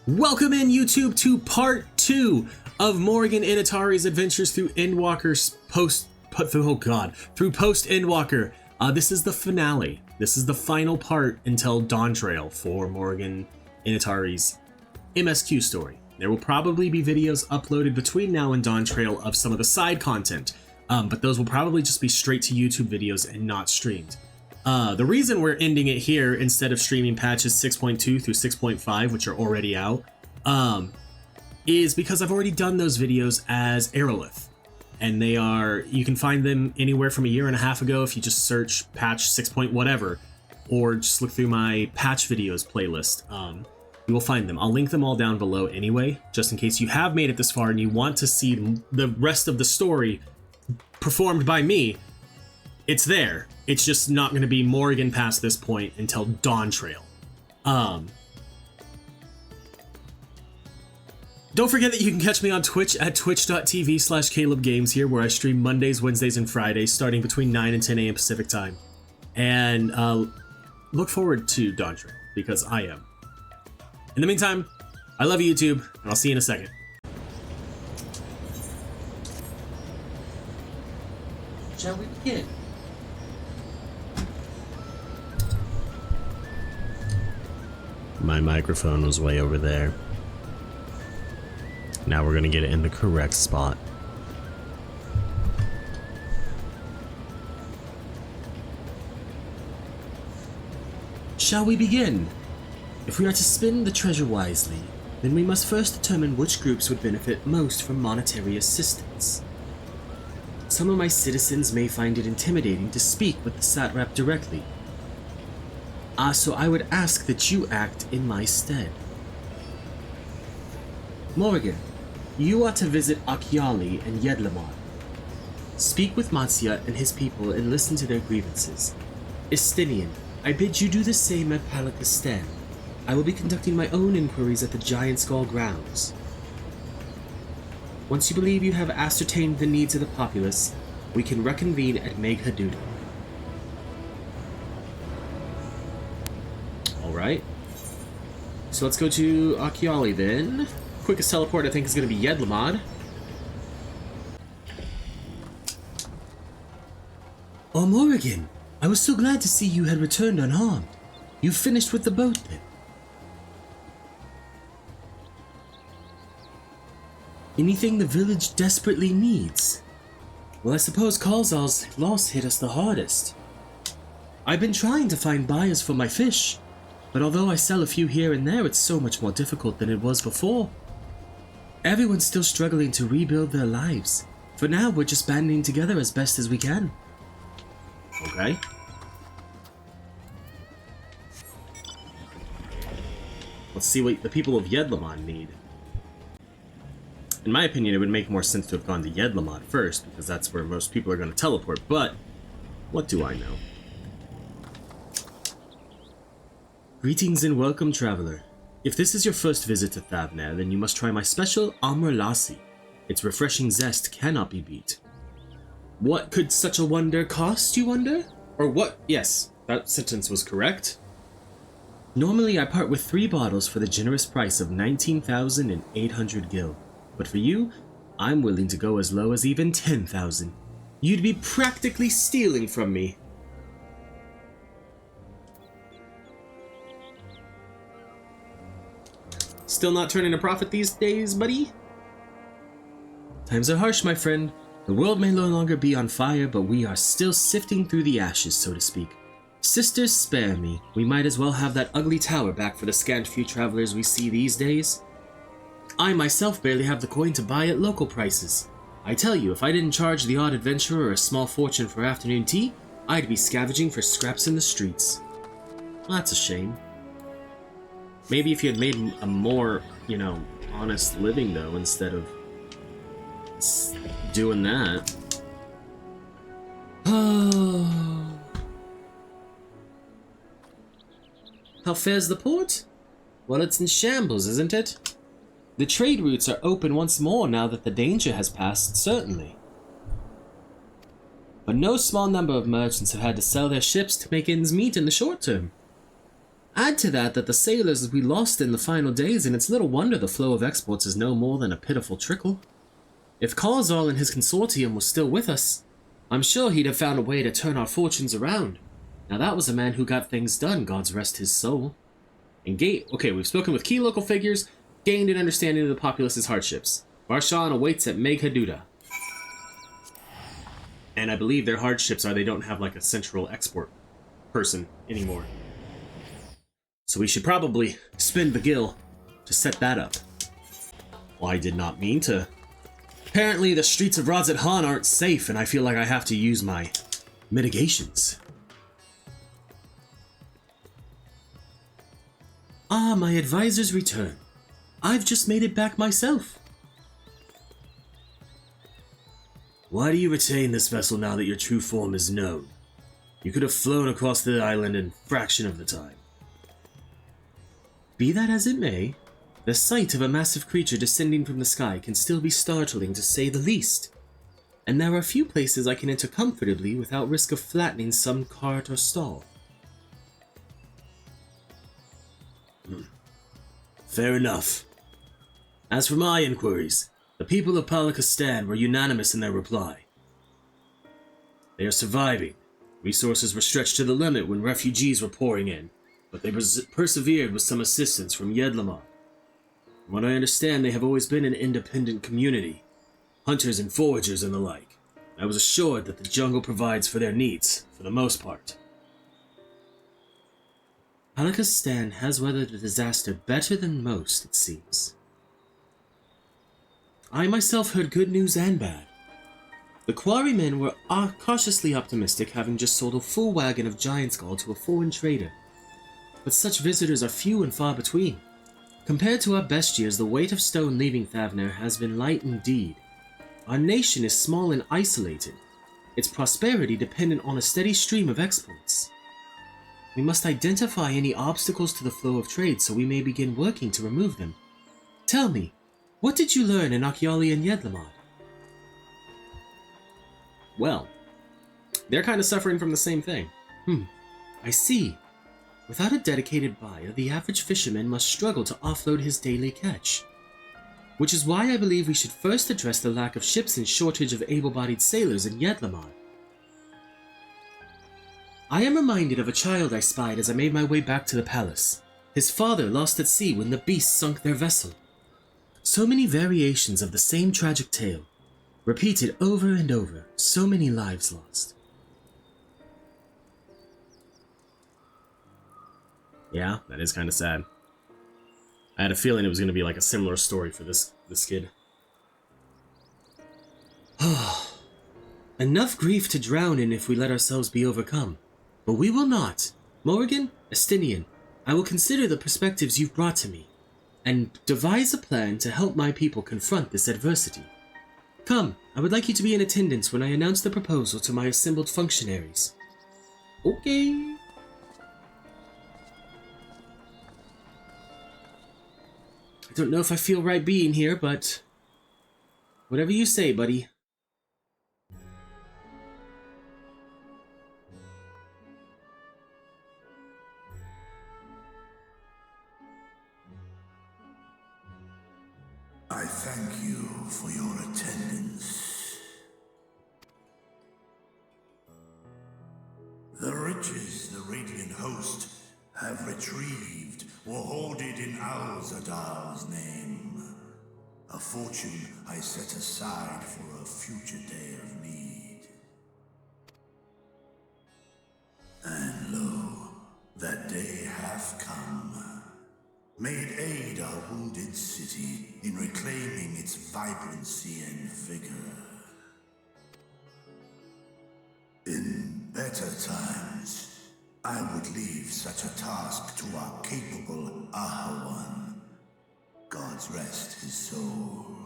Welcome in, YouTube, to part 2 of Morrighan Initari's adventures through Endwalker's through post Endwalker. This is the finale. This is the final part until Dawn Trail for Morrighan Initari's MSQ story. There will probably be videos uploaded between now and Dawn Trail of some of the side content, but those will probably just be straight to YouTube videos and not streamed. The reason we're ending it here instead of streaming patches 6.2 through 6.5, which are already out, is because I've already done those videos as Aerolith. And you can find them anywhere from a year and a half ago if you just search patch 6. Whatever, or just look through my patch videos playlist. You will find them. I'll link them all down below anyway, just in case you have made it this far and you want to see the rest of the story performed by me. It's there. It's just not going to be Morrighan past this point until Dawn Trail. Don't forget that you can catch me on Twitch at twitch.tv/CalebGames here, where I stream Mondays, Wednesdays, and Fridays, starting between 9 and 10 a.m. Pacific time. And look forward to Dawn Trail, because I am. In the meantime, I love you, YouTube, and I'll see you in a second. Shall we begin? My microphone was way over there. Now we're gonna get it in the correct spot. Shall we begin? If we are to spend the treasure wisely, then we must first determine which groups would benefit most from monetary assistance. Some of my citizens may find it intimidating to speak with the satrap directly. So I would ask that you act in my stead. Morrighan, you are to visit Akyali and Yedlamar. Speak with Matsiat and his people and listen to their grievances. Estinian, I bid you do the same at Palakistan. I will be conducting my own inquiries at the Giant Skull grounds. Once you believe you have ascertained the needs of the populace, we can reconvene at Meghaduda. Alright. So let's go to Akyali then. Quickest teleport I think is going to be Yedlamad. Oh, Morrighan, I was so glad to see you had returned unharmed. You finished with the boat then? Anything the village desperately needs? Well, I suppose Alzadaal's loss hit us the hardest. I've been trying to find buyers for my fish, but although I sell a few here and there, it's so much more difficult than it was before. Everyone's still struggling to rebuild their lives. For now, we're just banding together as best as we can. Okay. Let's see what the people of Yedlamad need. In my opinion, it would make more sense to have gone to Yedlamad first, because that's where most people are going to teleport, but what do I know? Greetings and welcome, traveler. If this is your first visit to Thavnair, then you must try my special Amr Lassi. Its refreshing zest cannot be beat. What could such a wonder cost, you wonder? Or what? Yes, that sentence was correct. Normally, I part with 3 bottles for the generous price of 19,800 gil. But for you, I'm willing to go as low as even 10,000. You'd be practically stealing from me. Still not turning a profit these days, buddy? Times are harsh, my friend. The world may no longer be on fire, but we are still sifting through the ashes, so to speak. Sisters, spare me. We might as well have that ugly tower back for the scant few travelers we see these days. I myself barely have the coin to buy at local prices. I tell you, if I didn't charge the odd adventurer a small fortune for afternoon tea, I'd be scavenging for scraps in the streets. Well, that's a shame. Maybe if you had made a more, honest living, though, instead of doing that. How fares the port? Well, it's in shambles, isn't it? The trade routes are open once more now that the danger has passed, certainly. But no small number of merchants have had to sell their ships to make ends meet in the short term. Add to that the sailors we lost in the final days, and it's little wonder the flow of exports is no more than a pitiful trickle. If Alzadaal and his consortium was still with us, I'm sure he'd have found a way to turn our fortunes around. Now that was a man who got things done, God's rest his soul. Okay, we've spoken with key local figures, gained an understanding of the populace's hardships. Varshan awaits at Meghaduda. And I believe their hardships are they don't have like a central export person anymore. So we should probably spend the gil to set that up. Well, I did not mean to. Apparently the streets of Alzadaal aren't safe, and I feel like I have to use my mitigations. Ah, my advisor's return. I've just made it back myself. Why do you retain this vessel now that your true form is known? You could have flown across the island in a fraction of the time. Be that as it may, the sight of a massive creature descending from the sky can still be startling to say the least. And there are few places I can enter comfortably without risk of flattening some cart or stall. Fair enough. As for my inquiries, the people of Palakistan were unanimous in their reply. They are surviving. Resources were stretched to the limit when refugees were pouring in, but they persevered with some assistance from Yedlamad. From what I understand, they have always been an independent community, hunters and foragers and the like. I was assured that the jungle provides for their needs, for the most part. Palakistan has weathered the disaster better than most, it seems. I myself heard good news and bad. The quarrymen were cautiously optimistic, having just sold a full wagon of giant skull to a foreign trader. But such visitors are few and far between. Compared to our best years, the weight of stone leaving Thavner has been light indeed. Our nation is small and isolated, its prosperity dependent on a steady stream of exports. We must identify any obstacles to the flow of trade so we may begin working to remove them. Tell me, what did you learn in Akyali and Yedlamad? Well, they're kind of suffering from the same thing. I see. Without a dedicated buyer, the average fisherman must struggle to offload his daily catch. Which is why I believe we should first address the lack of ships and shortage of able-bodied sailors in Yedlamad. I am reminded of a child I spied as I made my way back to the palace. His father lost at sea when the beast sunk their vessel. So many variations of the same tragic tale, repeated over and over, so many lives lost. Yeah, that is kind of sad. I had a feeling it was going to be like a similar story for this kid. Enough grief to drown in if we let ourselves be overcome. But we will not. Morrighan, Estinian, I will consider the perspectives you've brought to me, and devise a plan to help my people confront this adversity. Come, I would like you to be in attendance when I announce the proposal to my assembled functionaries. Okay. I don't know if I feel right being here, but whatever you say, buddy. I thank you for your attendance. The riches the Radiant Host have retrieved were hoarded in Alzadaal's name. A fortune I set aside for a future day of need. And lo, that day hath come. May it aid our wounded city in reclaiming its vibrancy and vigor. In better times, I would leave such a task to our capable Ahawan. God's rest his soul.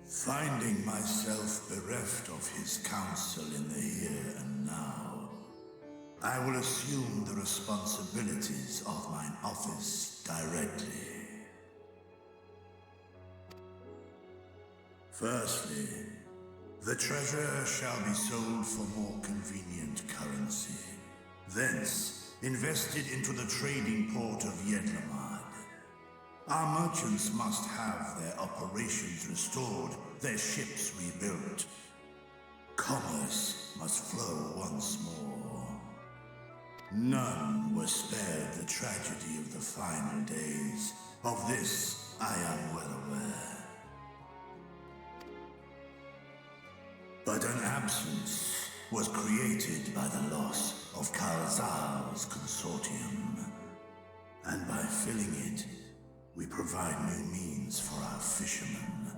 Finding myself bereft of his counsel in the here and now, I will assume the responsibilities of mine office directly. Firstly, the treasure shall be sold for more convenient currency. thence invested into the trading port of Yedlamad. Our merchants must have their operations restored, their ships rebuilt. Commerce must flow once more. None were spared the tragedy of the final days. Of this, I am well aware. But an absence was created by the loss of Alzadaal's consortium. And by filling it, we provide new means for our fishermen,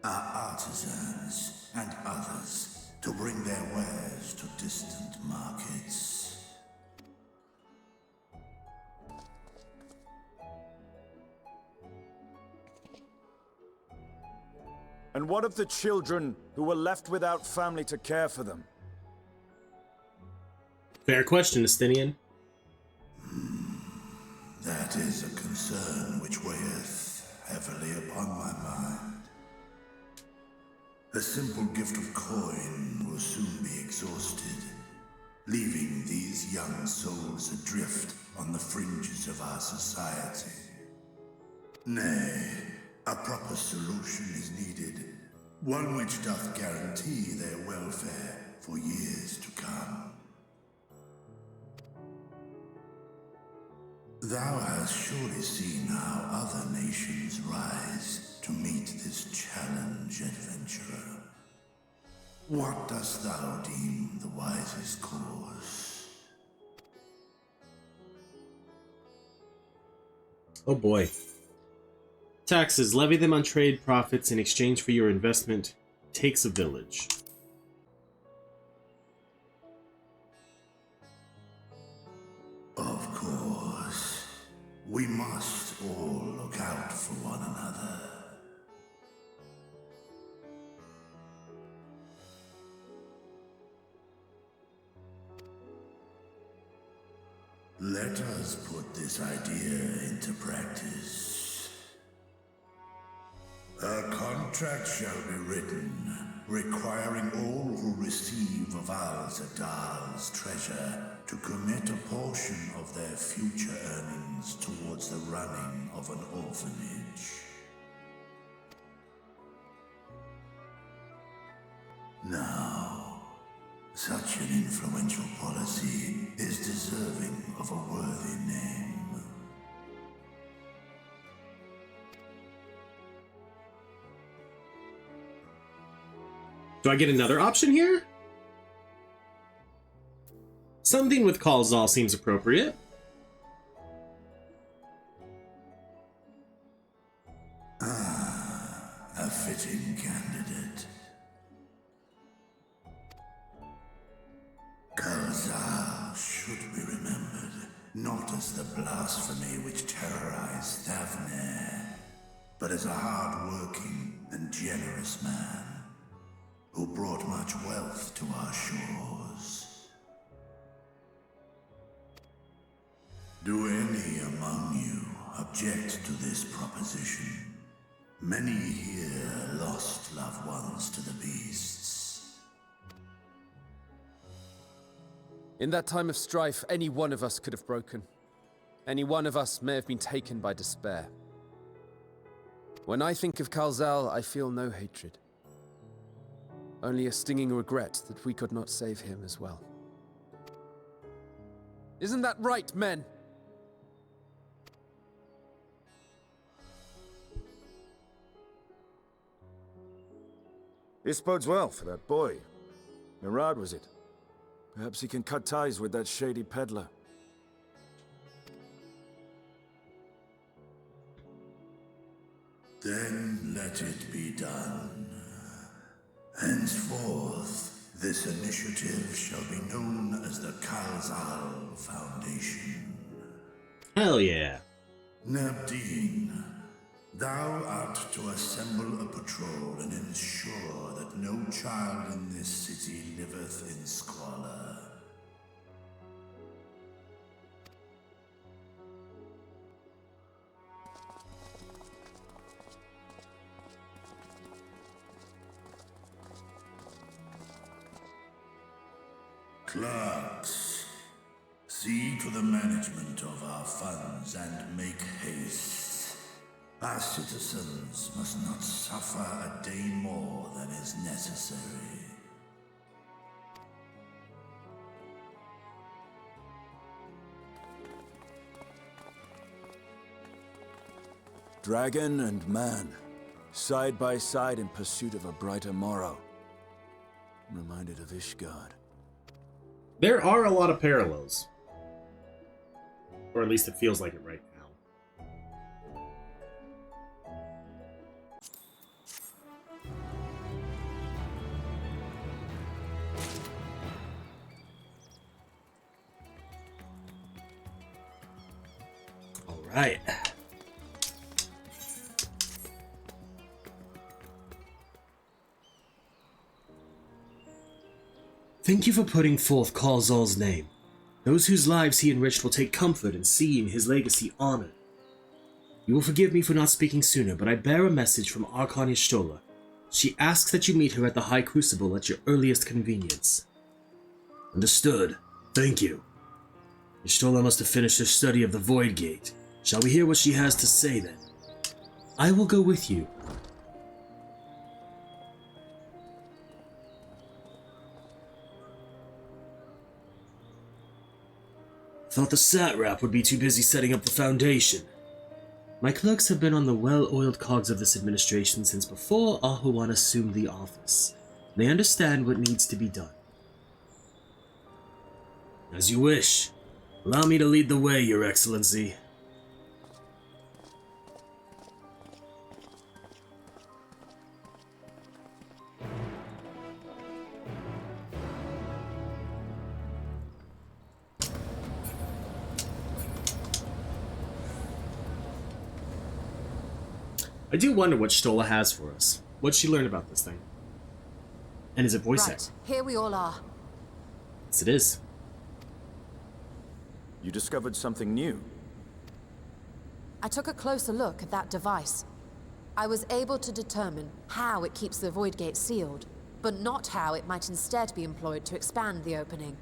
our artisans, and others to bring their wares to distant markets. And what of the children who were left without family to care for them? Fair question, Estinian. That is a concern which weigheth heavily upon my mind. A simple gift of coin will soon be exhausted, leaving these young souls adrift on the fringes of our society. Nay, a proper solution is needed, one which doth guarantee their welfare for years to come. Thou hast surely seen how other nations rise to meet this challenge, adventurer. What dost thou deem the wisest course? Oh boy. Taxes. Levy them on trade profits in exchange for your investment. Takes a village. Of course. We must all look out for one another. Let us put this idea into practice. A contract shall be written, requiring all who receive of Alzadaal's treasure to commit a portion of their future earnings towards the running of an orphanage. Now, such an influential policy is deserving of a worthy name. Do I get another option here? Something with Alzadaal seems appropriate. A fitting candidate. Alzadaal should be remembered, not as the blasphemy which terrorized Thavne, but as a hard-working and generous man who brought much wealth to our shores. Do any among you object to this proposition? Many here lost loved ones to the beasts. In that time of strife, any one of us could have broken. Any one of us may have been taken by despair. When I think of Alzadaal, I feel no hatred. Only a stinging regret that we could not save him as well. Isn't that right, men? This bodes well for that boy. Murad, was it? Perhaps he can cut ties with that shady peddler. Then let it be done. Henceforth, this initiative shall be known as the Alzadaal Foundation. Hell yeah. Nabdeen, thou art to assemble a patrol and ensure that no child in this city liveth in squalor. Clerks, See to the management of our funds and make haste. Our citizens must not suffer a day more than is necessary. Dragon and man, side by side in pursuit of a brighter morrow. I'm reminded of Ishgard. There are a lot of parallels. Or at least it feels like it right now. All right. Thank you for putting forth Alzadaal's name. Those whose lives he enriched will take comfort in seeing his legacy honored. You will forgive me for not speaking sooner, but I bear a message from Archon Y'shtola. She asks that you meet her at the High Crucible at your earliest convenience. Understood. Thank you. Y'shtola must have finished her study of the Void Gate. Shall we hear what she has to say then? I will go with you. Thought the satrap would be too busy setting up the foundation. My clerks have been on the well-oiled cogs of this administration since before Ahuan assumed the office. They understand what needs to be done. As you wish. Allow me to lead the way, Your Excellency. I do wonder what Y'shtola has for us. What'd she learn about this thing? And is it voice Right, acting? here we all are. Yes, it is. You discovered something new. I took a closer look at that device. I was able to determine how it keeps the Void Gate sealed, but not how it might instead be employed to expand the opening.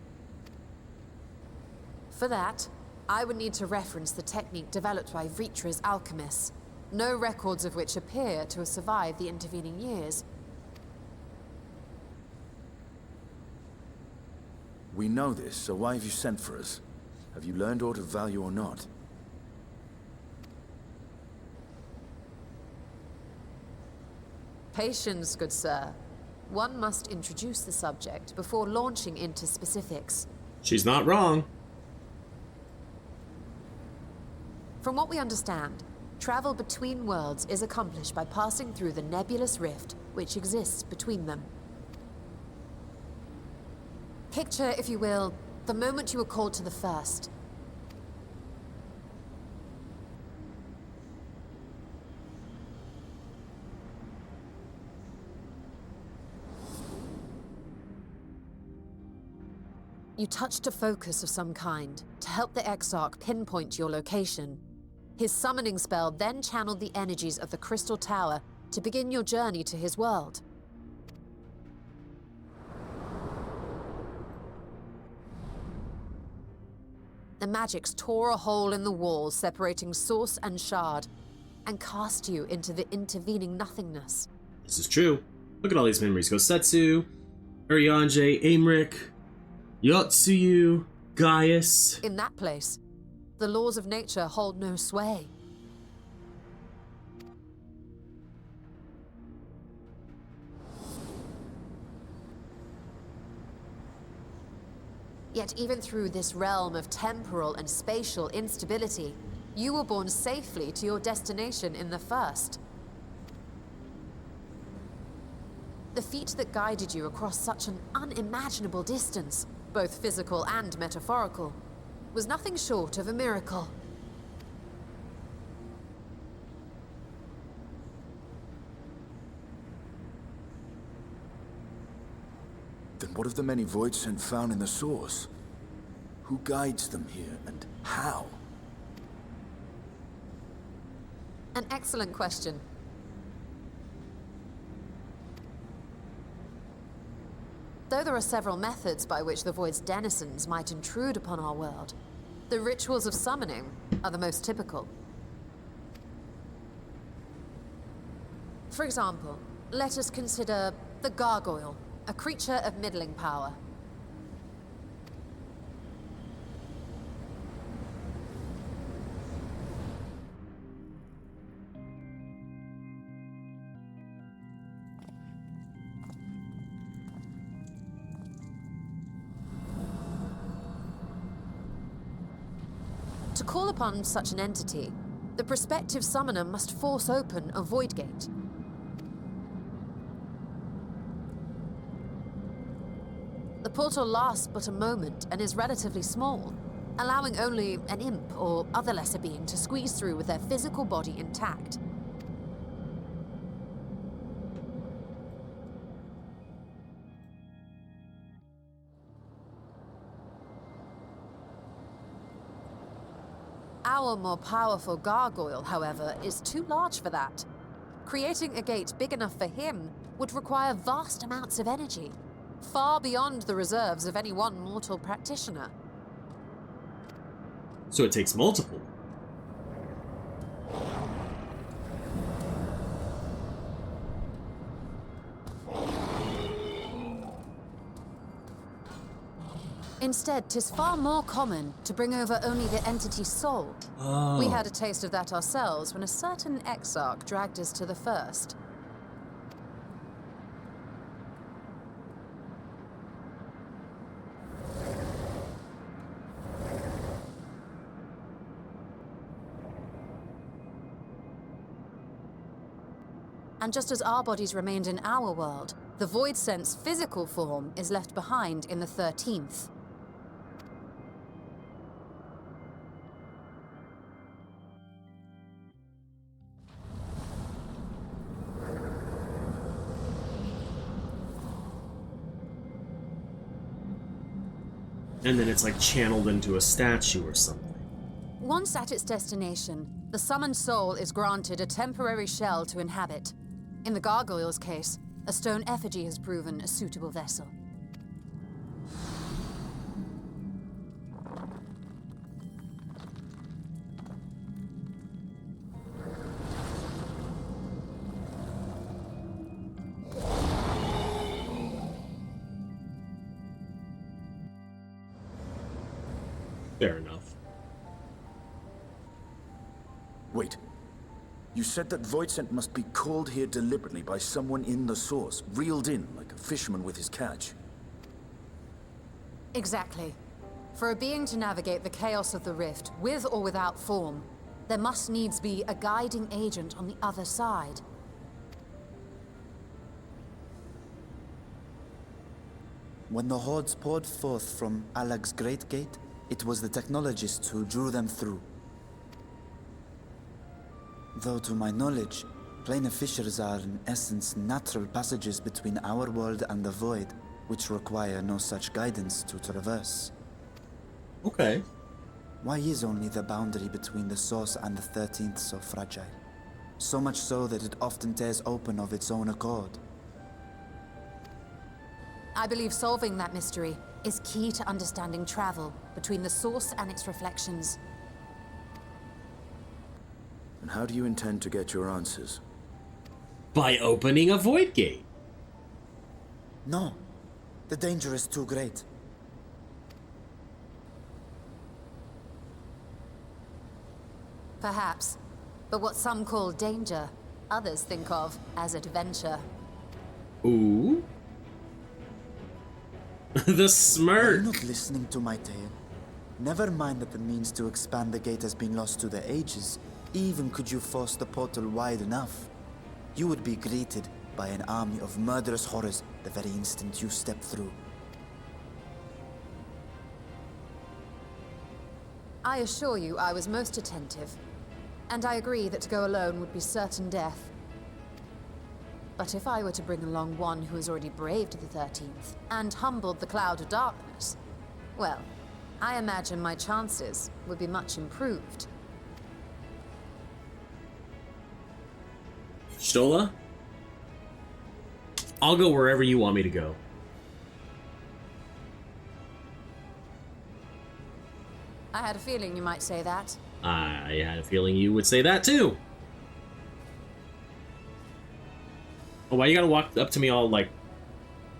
For that, I would need to reference the technique developed by Vrtra's alchemists, no records of which appear to have survived the intervening years. We know this, so why have you sent for us? Have you learned aught of value or not? Patience, good sir. One must introduce the subject before launching into specifics. She's not wrong. From what we understand, travel between worlds is accomplished by passing through the nebulous rift which exists between them. Picture, if you will, the moment you were called to the first. You touched a focus of some kind to help the Exarch pinpoint your location. His summoning spell then channeled the energies of the Crystal Tower to begin your journey to his world. The magics tore a hole in the wall separating source and shard, and cast you into the intervening nothingness. This is true. Look at all these memories. Gosetsu, Urianger, Aimric, Yotsuyu, Gaius. In that place, the laws of nature hold no sway. Yet even through this realm of temporal and spatial instability, you were borne safely to your destination in the first. The feat that guided you across such an unimaginable distance, both physical and metaphorical, was nothing short of a miracle. Then what of the many voids sent found in the source? Who guides them here, and how? An excellent question. Though there are several methods by which the Void's denizens might intrude upon our world, The rituals of summoning are the most typical. For example, let us consider the gargoyle, a creature of middling power. To call upon such an entity, the prospective summoner must force open a void gate. The portal lasts but a moment and is relatively small, allowing only an imp or other lesser being to squeeze through with their physical body intact. Our more powerful gargoyle, however, is too large for that. Creating a gate big enough for him would require vast amounts of energy, far beyond the reserves of any one mortal practitioner. So it takes multiple. Instead, 'tis far more common to bring over only the entity's soul. Oh. We had a taste of that ourselves when a certain exarch dragged us to the first. And just as our bodies remained in our world, the Void Sense physical form is left behind in the 13th. And then it's like channeled into a statue or something. Once at its destination, the summoned soul is granted a temporary shell to inhabit. In the gargoyle's case, a stone effigy has proven a suitable vessel. Fair enough. Wait. You said that Voidsent must be called here deliberately by someone in the source, reeled in like a fisherman with his catch. Exactly. For a being to navigate the chaos of the rift, with or without form, there must needs be a guiding agent on the other side. When the hordes poured forth from Alag's Great Gate, it was the technologists who drew them through. Though to my knowledge, planar fissures are in essence natural passages between our world and the void, which require no such guidance to traverse. Okay. Why is only the boundary between the source and the 13th so fragile? So much so that it often tears open of its own accord. I believe solving that mystery is key to understanding travel between the source and its reflections. And how do you intend to get your answers? By opening a void gate. No, the danger is too great. Perhaps. But what some call danger, others think of as adventure. Ooh. The Are smirk. you not listening to my tale? Never mind that the means to expand the gate has been lost to the ages. Even could you force the portal wide enough, you would be greeted by an army of murderous horrors the very instant you step through. I assure you I was most attentive, and I agree that to go alone would be certain death. But if I were to bring along one who has already braved the 13th, and humbled the cloud of darkness, well, I imagine my chances would be much improved. Stola? I'll go wherever you want me to go. I had a feeling you might say that. I had a feeling you would say that too. Oh, why you gotta walk up to me all like...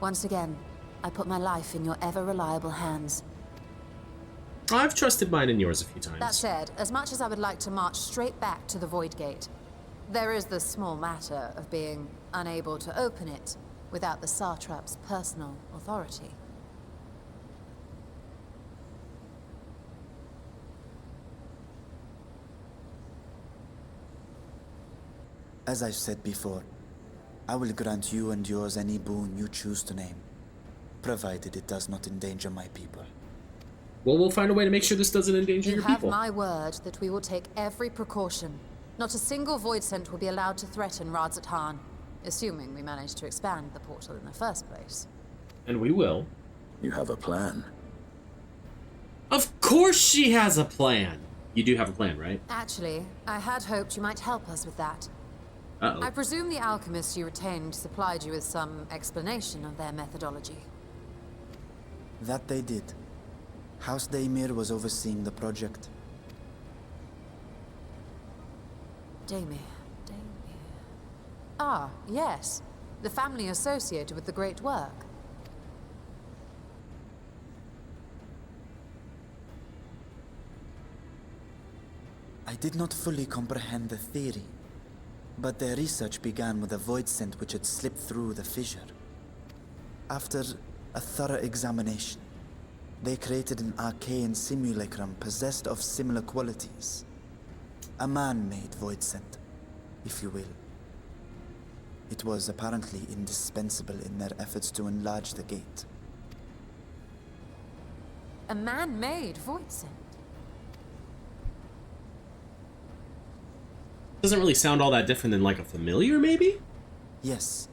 Once again, I put my life in your ever-reliable hands. I've trusted mine and yours a few times. That said, as much as I would like to march straight back to the Void Gate, there is the small matter of being unable to open it without the Satrap's personal authority. As I've said before, I will grant you and yours any boon you choose to name, provided it does not endanger my people. Well, we'll find a way to make sure this doesn't endanger You your have people. my word that we will take every precaution. Not a single void scent will be allowed to threaten Alzadaal, assuming we manage to expand the portal in the first place. And we will. You have a plan. Of course she has a plan! You do have a plan, right? Actually, I had hoped you might help us with that. Uh-oh. I presume the alchemists you retained supplied you with some explanation of their methodology. That they did. House Daimir was overseeing the project. Daimir. Ah, yes. The family associated with the great work. I did not fully comprehend the theory, but their research began with a void scent which had slipped through the fissure. After a thorough examination, they created an arcane simulacrum possessed of similar qualities. A man-made void scent, if you will. It was apparently indispensable in their efforts to enlarge the gate. A man-made void scent? Doesn't really sound all that different than like a familiar, maybe? Yes.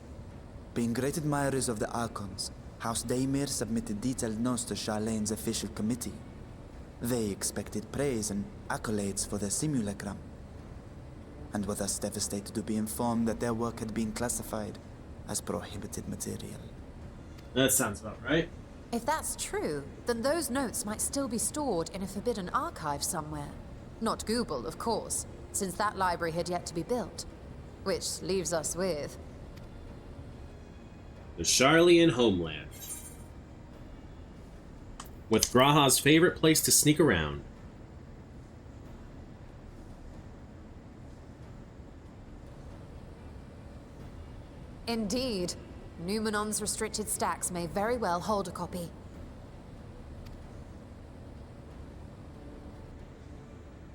Being great admirers of the Archons, House Daimir submitted detailed notes to Charlene's official committee. They expected praise and accolades for their simulacrum, and were thus devastated to be informed that their work had been classified as prohibited material. That sounds about right. If that's true, then those notes might still be stored in a forbidden archive somewhere. Not Google, of course, since that library had yet to be built. Which leaves us with... the Charlean homeland. With Graha's favorite place to sneak around. Indeed. Numenon's restricted stacks may very well hold a copy.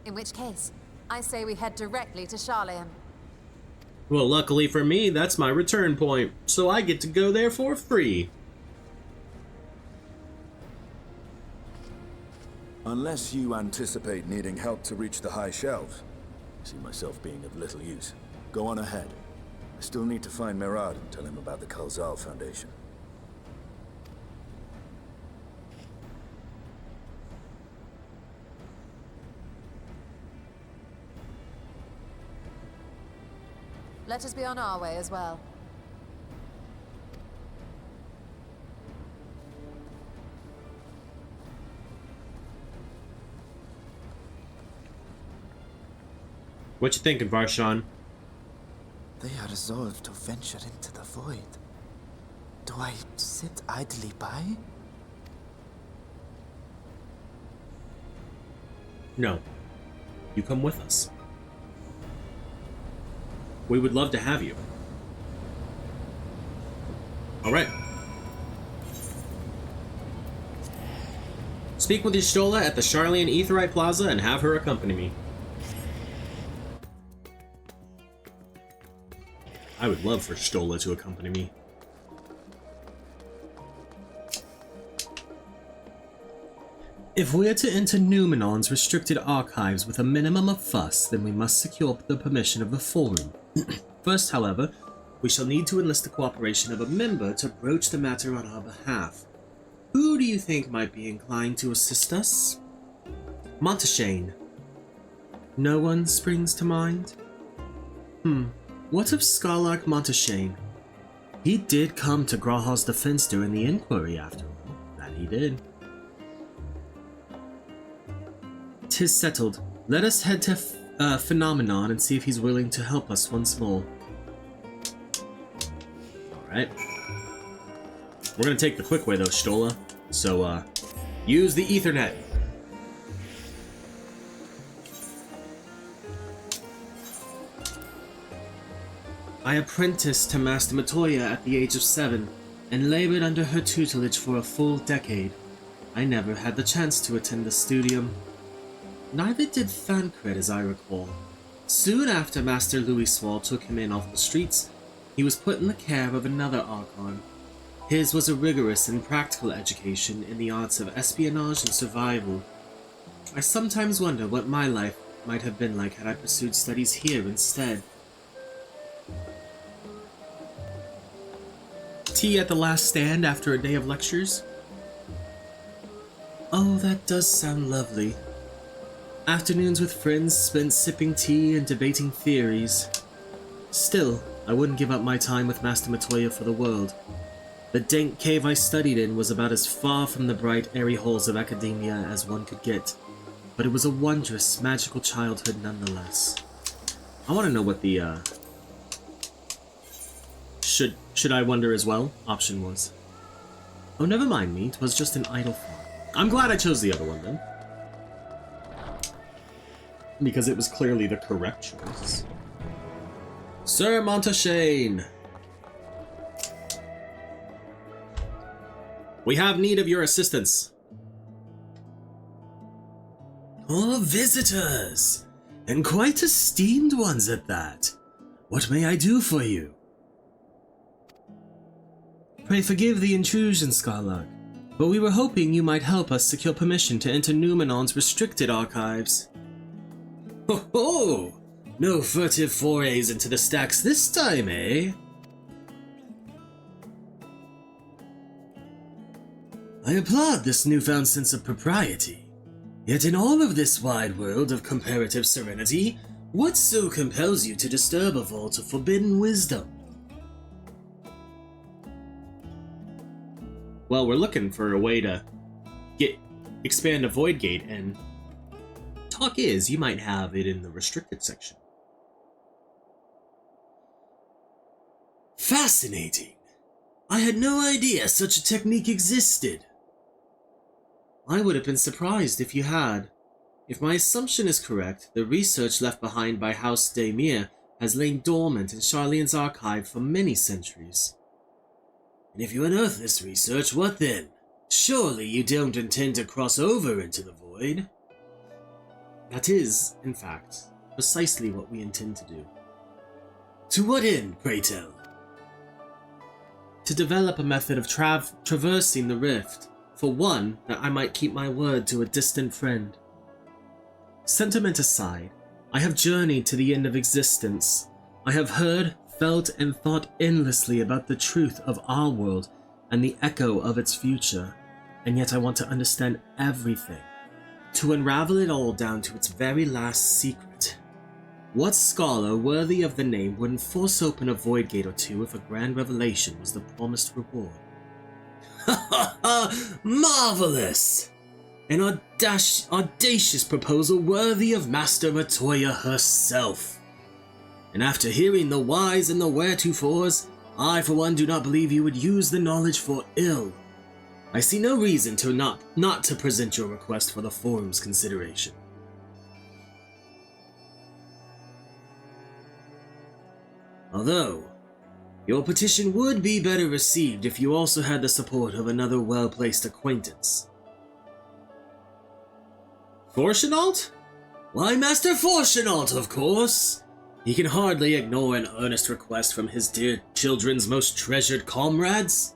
In which case, I say we head directly to Charlean. Well, luckily for me, that's my return point, so I get to go there for free. Unless you anticipate needing help to reach the high shelves, I see myself being of little use. Go on ahead. I still need to find Mirad and tell him about the Alzadaal Foundation. Let us be on our way as well. What you thinking, Varshan? They are resolved to venture into the void. Do I sit idly by? No. You come with us. We would love to have you. Alright. Speak with Y'shtola at the Charlean Aetheryte Plaza and have her accompany me. I would love for Y'shtola to accompany me. If we're to enter Numenon's restricted archives with a minimum of fuss, then we must secure the permission of the Forum. First, however, we shall need to enlist the cooperation of a member to broach the matter on our behalf. Who do you think might be inclined to assist us? Montashane. No one springs to mind? What of Scarlark Montashane? He did come to Graha's defense during the inquiry, after all. That he did. is settled, let us head to Phenomenon and see if he's willing to help us once more. Alright. We're gonna take the quick way though, Stola. So, use the Ethernet. I apprenticed to Master Matoya at the age of 7, and labored under her tutelage for a full decade. I never had the chance to attend the studium. Neither did Thancred, as I recall. Soon after Master Louis Swall took him in off the streets, he was put in the care of another Archon. His was a rigorous and practical education in the arts of espionage and survival. I sometimes wonder what my life might have been like had I pursued studies here instead. Tea at the last stand after a day of lectures? Oh, that does sound lovely. Afternoons with friends spent sipping tea and debating theories. Still, I wouldn't give up my time with Master Matoya for the world. The dank cave I studied in was about as far from the bright, airy halls of academia as one could get, but it was a wondrous, magical childhood nonetheless. I want to know what the, Should I wonder as well? Option was. Oh, never mind me, 'twas just an idle thought. I'm glad I chose the other one then. Because it was clearly the correct choice. Sir Montashane! We have need of your assistance. Oh, visitors! And quite esteemed ones at that. What may I do for you? Pray forgive the intrusion, Scarlark, but we were hoping you might help us secure permission to enter Numenon's restricted archives. Ho ho! No furtive forays into the stacks this time, eh? I applaud this newfound sense of propriety. Yet in all of this wide world of comparative serenity, what so compels you to disturb a vault of forbidden wisdom? Well, we're looking for a way to expand a void gate, and talk is you might have it in the restricted section. Fascinating. I had no idea such a technique existed. I would have been surprised if you had. If my assumption is correct, the research left behind by House Daemir has lain dormant in Charlene's archive for many centuries. And if you unearth this research, what then? Surely you don't intend to cross over into the void? That is, in fact, precisely what we intend to do. To what end, pray tell? To develop a method of traversing the rift. For one, that I might keep my word to a distant friend. Sentiment aside, I have journeyed to the end of existence. I have heard, felt, and thought endlessly about the truth of our world and the echo of its future, and yet I want to understand everything, to unravel it all down to its very last secret. What scholar worthy of the name wouldn't force open a void gate or two if a grand revelation was the promised reward? Ha ha ha! Marvelous! An audacious proposal worthy of Master Matoya herself. And after hearing the whys and the wheretofores, I for one do not believe you would use the knowledge for ill. I see no reason to not to present your request for the forum's consideration. Although, your petition would be better received if you also had the support of another well-placed acquaintance. Fortunault? Why, Master Fortunault, of course! He can hardly ignore an earnest request from his dear children's most treasured comrades.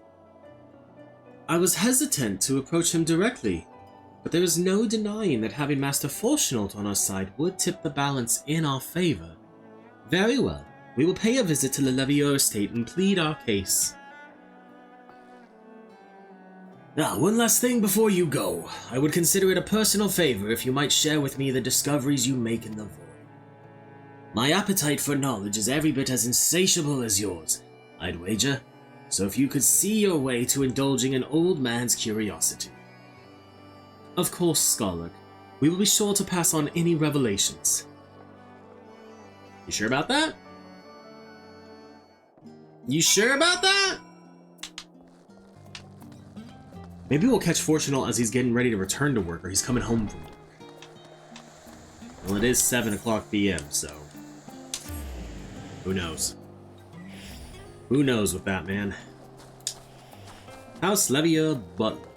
I was hesitant to approach him directly, but there is no denying that having Master Fortunault on our side would tip the balance in our favor. Very well, we will pay a visit to the Levieur estate and plead our case. Now, one last thing before you go. I would consider it a personal favor if you might share with me the discoveries you make in the void. My appetite for knowledge is every bit as insatiable as yours, I'd wager, so if you could see your way to indulging an old man's curiosity. Of course, Scarlark. we will be sure to pass on any revelations. You sure about that? You sure about that? Maybe we'll catch Fortunal as he's getting ready to return to work, or he's coming home from work. Well, it is 7 o'clock p.m., so... who knows? Who knows with that, man? House Levia Butler.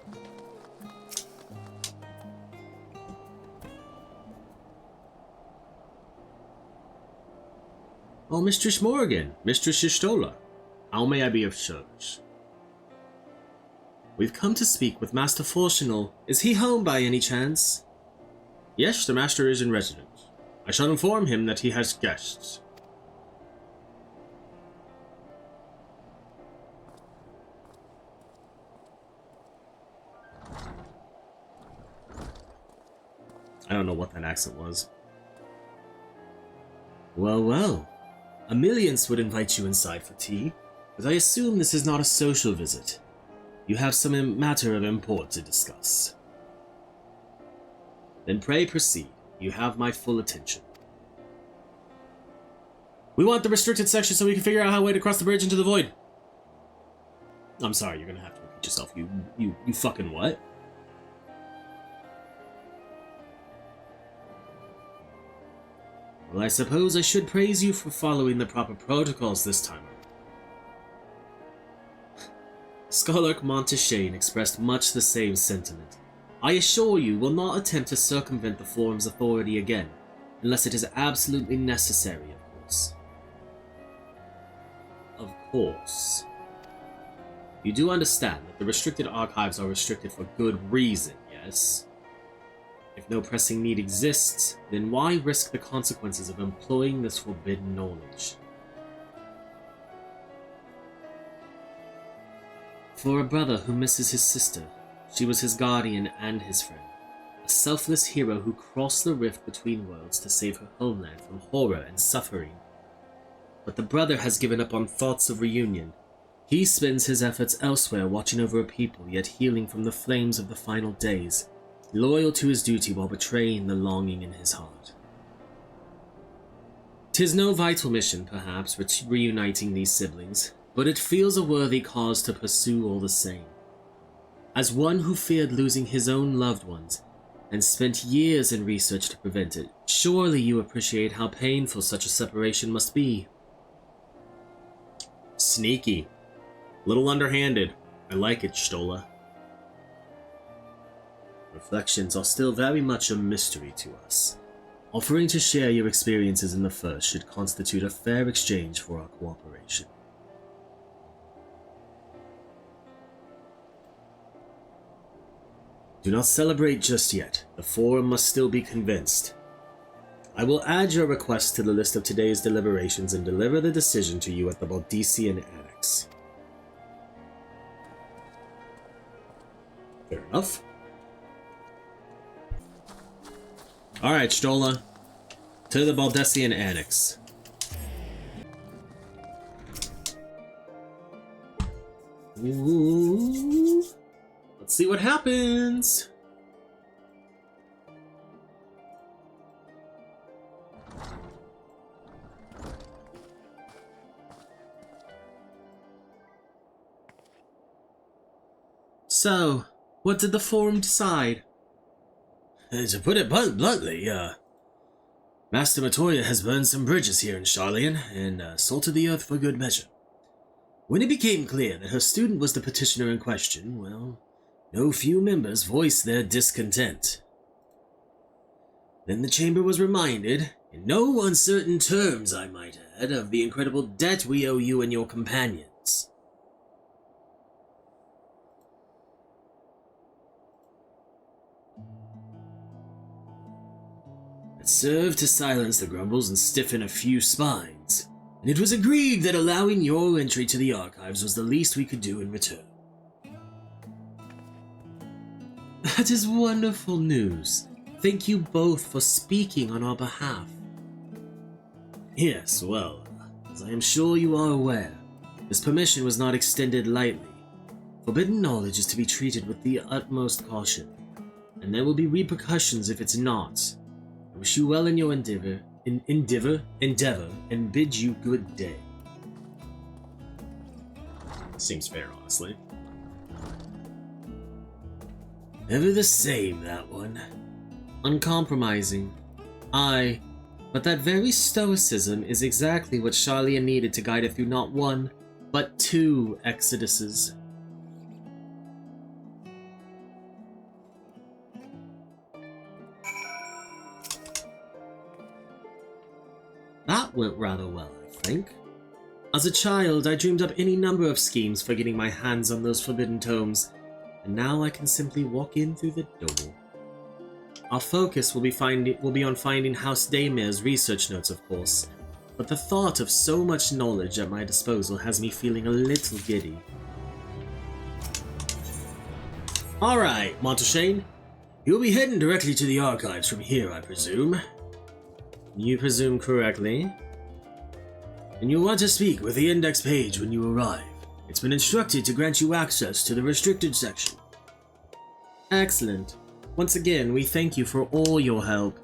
Oh, Mistress Morrighan, Mistress Y'shtola. How may I be of service? We've come to speak with Master Fortunal. Is he home by any chance? Yes, the Master is in residence. I shall inform him that he has guests. I don't know what that accent was. Well, well. Ameliance would invite you inside for tea, but I assume this is not a social visit. You have some matter of import to discuss. Then pray proceed. You have my full attention. We want the restricted section so we can figure out how to cross the bridge into the void. I'm sorry, you're gonna have to repeat yourself. You fucking what? Well, I suppose I should praise you for following the proper protocols this time. Scholar Montaigne expressed much the same sentiment. I assure you will not attempt to circumvent the Forum's authority again, unless it is absolutely necessary, of course. Of course. You do understand that the restricted archives are restricted for good reason, yes? If no pressing need exists, then why risk the consequences of employing this forbidden knowledge? For a brother who misses his sister, she was his guardian and his friend, a selfless hero who crossed the rift between worlds to save her homeland from horror and suffering. But the brother has given up on thoughts of reunion. He spends his efforts elsewhere, watching over a people, yet healing from the flames of the final days, loyal to his duty while betraying the longing in his heart. 'Tis no vital mission, perhaps, reuniting these siblings, but it feels a worthy cause to pursue all the same. As one who feared losing his own loved ones, and spent years in research to prevent it, surely you appreciate how painful such a separation must be. Sneaky. Little underhanded. I like it, Y'shtola. Reflections are still very much a mystery to us. Offering to share your experiences in the first should constitute a fair exchange for our cooperation. Do not celebrate just yet. The Forum must still be convinced. I will add your request to the list of today's deliberations and deliver the decision to you at the Baldician Annex. Fair enough. Alright, Y'shtola. To the Baldician Annex. Ooh. Let's see what happens. So, what did the Forum decide? To put it bluntly, Master Matoya has burned some bridges here in Sharlayan and salted the earth for good measure. When it became clear that her student was the petitioner in question, well, no few members voiced their discontent. Then the chamber was reminded, in no uncertain terms I might add, of the incredible debt we owe you and your companions. It served to silence the grumbles and stiffen a few spines, and it was agreed that allowing your entry to the archives was the least we could do in return. That is wonderful news. Thank you both for speaking on our behalf. Yes, well, as I am sure you are aware, this permission was not extended lightly. Forbidden knowledge is to be treated with the utmost caution, and and there will be repercussions if it's not. I wish you well in your endeavor, and bid you good day. Seems fair, honestly. Ever the same, that one. Uncompromising. Aye, but that very stoicism is exactly what Charlia needed to guide her through not one, but 2 exoduses. That went rather well, I think. As a child, I dreamed up any number of schemes for getting my hands on those forbidden tomes, and now I can simply walk in through the door. Our focus will be on finding House Daymare's research notes, of course, but the thought of so much knowledge at my disposal has me feeling a little giddy. Alright, Monteshane. You'll be heading directly to the archives from here, I presume. You presume correctly. And you'll want to speak with the index page when you arrive. It's been instructed to grant you access to the restricted section. Excellent. Once again, we thank you for all your help.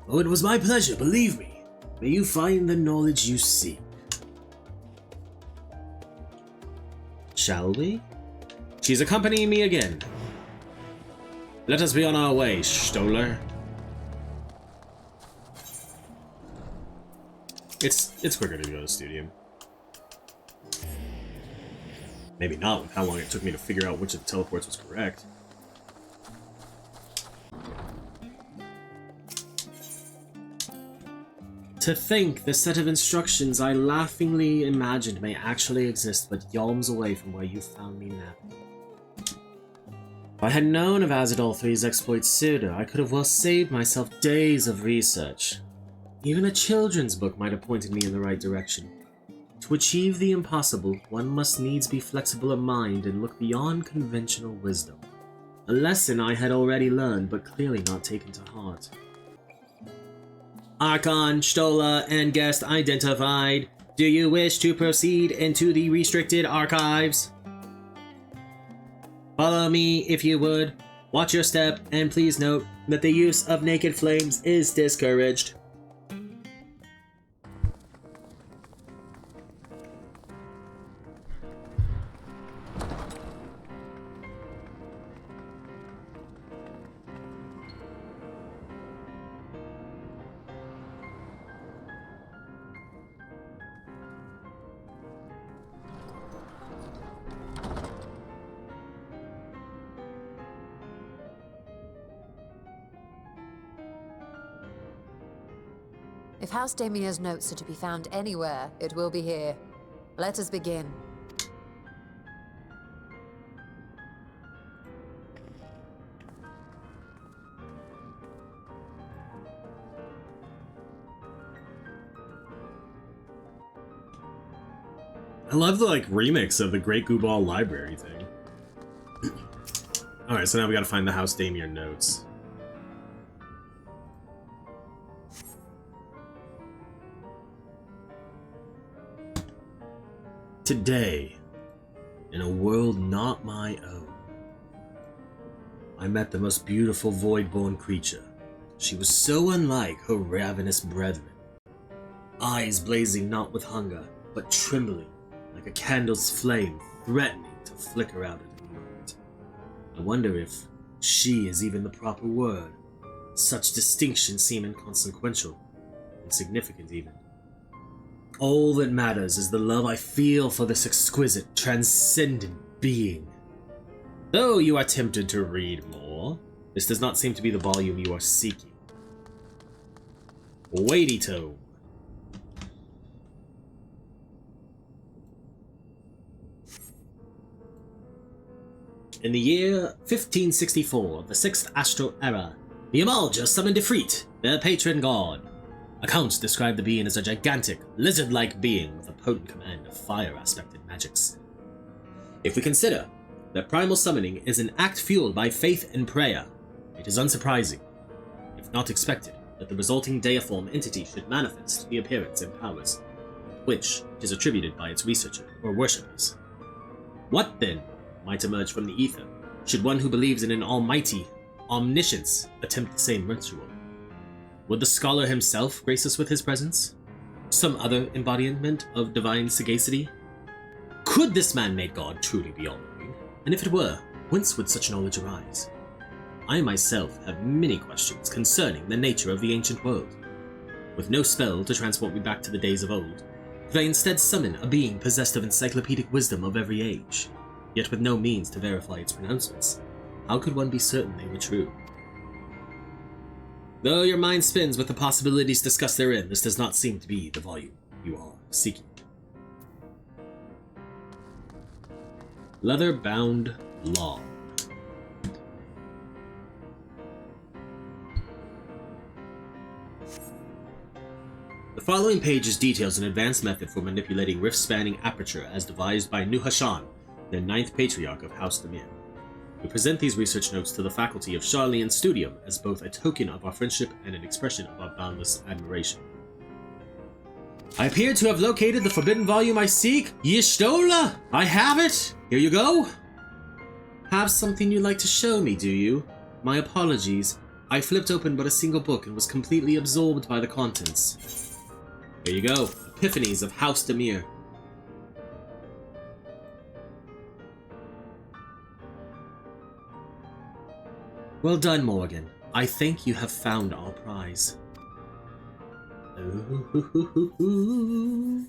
Oh, it was my pleasure, believe me. May you find the knowledge you seek. Shall we? She's accompanying me again. Let us be on our way, Stoller. It's quicker to go to Studium. Maybe not with how long it took me to figure out which of the teleports was correct. To think the set of instructions I laughingly imagined may actually exist but yalms away from where you found me napping. If I had known of Alzadaal 3's exploits sooner, I could have well saved myself days of research. Even a children's book might have pointed me in the right direction. To achieve the impossible, one must needs be flexible of mind and look beyond conventional wisdom. A lesson I had already learned, but clearly not taken to heart. Archon, Stola, and guest identified. Do you wish to proceed into the restricted archives? Follow me if you would. Watch your step, and please note that the use of naked flames is discouraged. If House Damia's notes are to be found anywhere, it will be here. Let us begin. I love the remix of the Great Gooball Library thing. Alright, so now we gotta find the House Damir notes. Today, in a world not my own, I met the most beautiful void-born creature. She was so unlike her ravenous brethren. Eyes blazing not with hunger, but trembling like a candle's flame, threatening to flicker out at any moment. I wonder if she is even the proper word. Such distinctions seem inconsequential, insignificant even. All that matters is the love I feel for this exquisite, transcendent being. Though you are tempted to read more, this does not seem to be the volume you are seeking. Weighty tome. In the year 1564 of the 6th Astral Era, the Amalja summoned Ifrit, their patron god. Accounts describe the being as a gigantic, lizard-like being with a potent command of fire-aspected magics. If we consider that primal summoning is an act fueled by faith and prayer, it is unsurprising, if not expected, that the resulting deiform entity should manifest the appearance and powers, which is attributed by its researcher or worshippers. What, then, might emerge from the ether, should one who believes in an almighty omniscience attempt the same ritual? Would the scholar himself grace us with his presence? Some other embodiment of divine sagacity? Could this man-made god truly be all-knowing? And if it were, whence would such knowledge arise? I myself have many questions concerning the nature of the ancient world. With no spell to transport me back to the days of old, could I instead summon a being possessed of encyclopedic wisdom of every age, yet with no means to verify its pronouncements? How could one be certain they were true? Though your mind spins with the possibilities discussed therein, this does not seem to be the volume you are seeking. Leather-bound log. The following page details an advanced method for manipulating rift-spanning aperture as devised by Nuhashan, the 9th Patriarch of House Demir. We present these research notes to the faculty of Charlian Studium as both a token of our friendship and an expression of our boundless admiration. I appear to have located the forbidden volume I seek. Y'shtola! I have it! Here you go! Have something you'd like to show me, do you? My apologies. I flipped open but a single book and was completely absorbed by the contents. Here you go. Epiphanies of House Demir. Well done, Morrighan. I think you have found our prize. Ooh.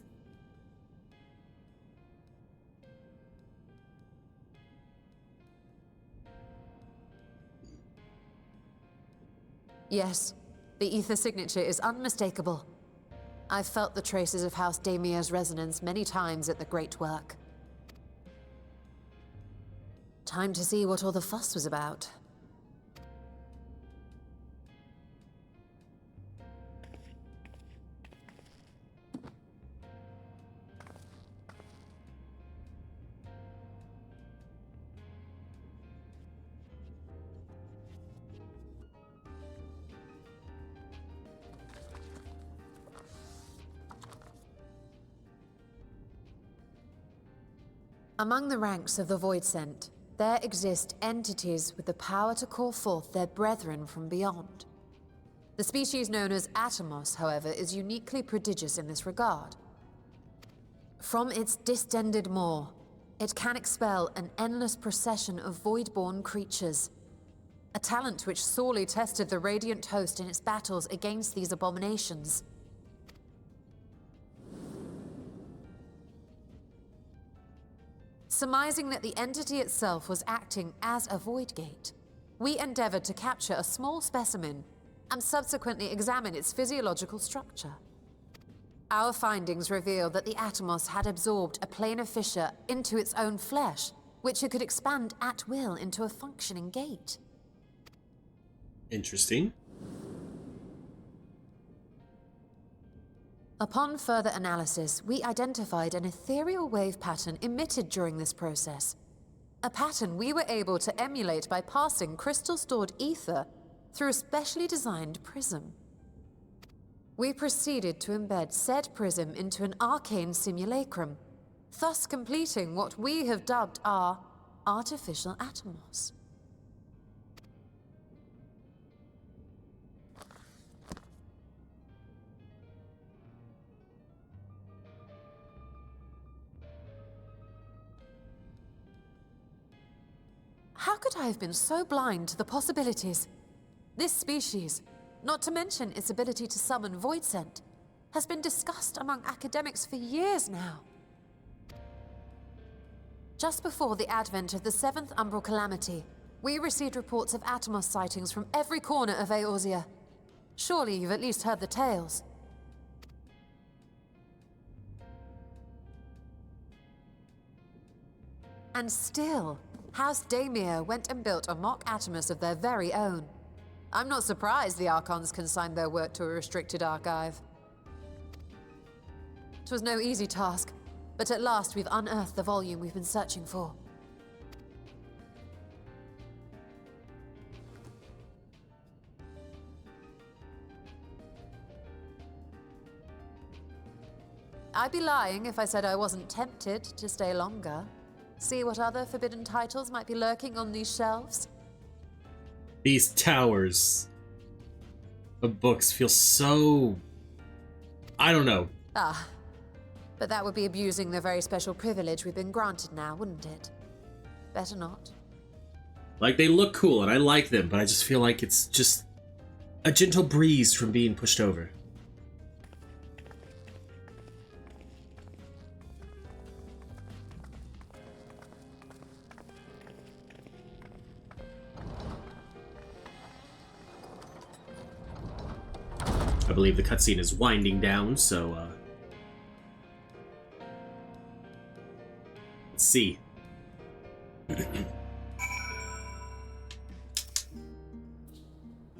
Yes, the ether signature is unmistakable. I've felt the traces of House Demir's resonance many times at the Great Work. Time to see what all the fuss was about. Among the ranks of the Voidsent, there exist entities with the power to call forth their brethren from beyond. The species known as Atomos, however, is uniquely prodigious in this regard. From its distended maw, it can expel an endless procession of void-born creatures, a talent which sorely tested the Radiant Host in its battles against these abominations. Surmising that the entity itself was acting as a void gate, we endeavored to capture a small specimen and subsequently examine its physiological structure. Our findings revealed that the Atomos had absorbed a planar fissure into its own flesh, which it could expand at will into a functioning gate. Interesting. Upon further analysis, we identified an ethereal wave pattern emitted during this process. A pattern we were able to emulate by passing crystal-stored ether through a specially designed prism. We proceeded to embed said prism into an arcane simulacrum, thus completing what we have dubbed our artificial Atomos. How could I have been so blind to the possibilities? This species, not to mention its ability to summon Voidsent, has been discussed among academics for years now. Just before the advent of the 7th Umbral Calamity, we received reports of Atomos sightings from every corner of Eorzea. Surely you've at least heard the tales. And still, House Demir went and built a mock Atomos of their very own. I'm not surprised the Archons consigned their work to a restricted archive. It was no easy task, but at last we've unearthed the volume we've been searching for. I'd be lying if I said I wasn't tempted to stay longer. See what other forbidden titles might be lurking on these shelves? These towers of books feel so... I don't know. Ah, but that would be abusing the very special privilege we've been granted now, wouldn't it? Better not. Like, they look cool, and I like them, but I just feel like it's just a gentle breeze from being pushed over. I believe the cutscene is winding down, so, let's see.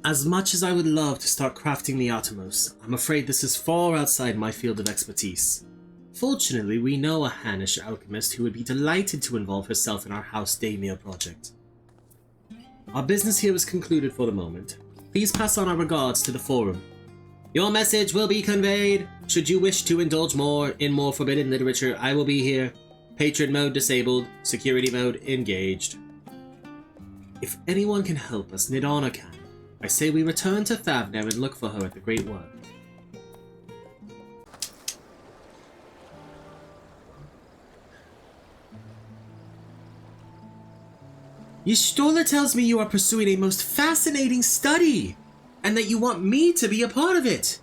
As much as I would love to start crafting the Atomos, I'm afraid this is far outside my field of expertise. Fortunately, we know a Hannish alchemist who would be delighted to involve herself in our House Daimir project. Our business here is concluded for the moment. Please pass on our regards to the forum. Your message will be conveyed. Should you wish to indulge more in more forbidden literature, I will be here. Patron mode disabled, security mode engaged. If anyone can help us, Nidana can. I say we return to Thavner and look for her at the Great Work. Y'shtola tells me you are pursuing a most fascinating study, and that you want me to be a part of it.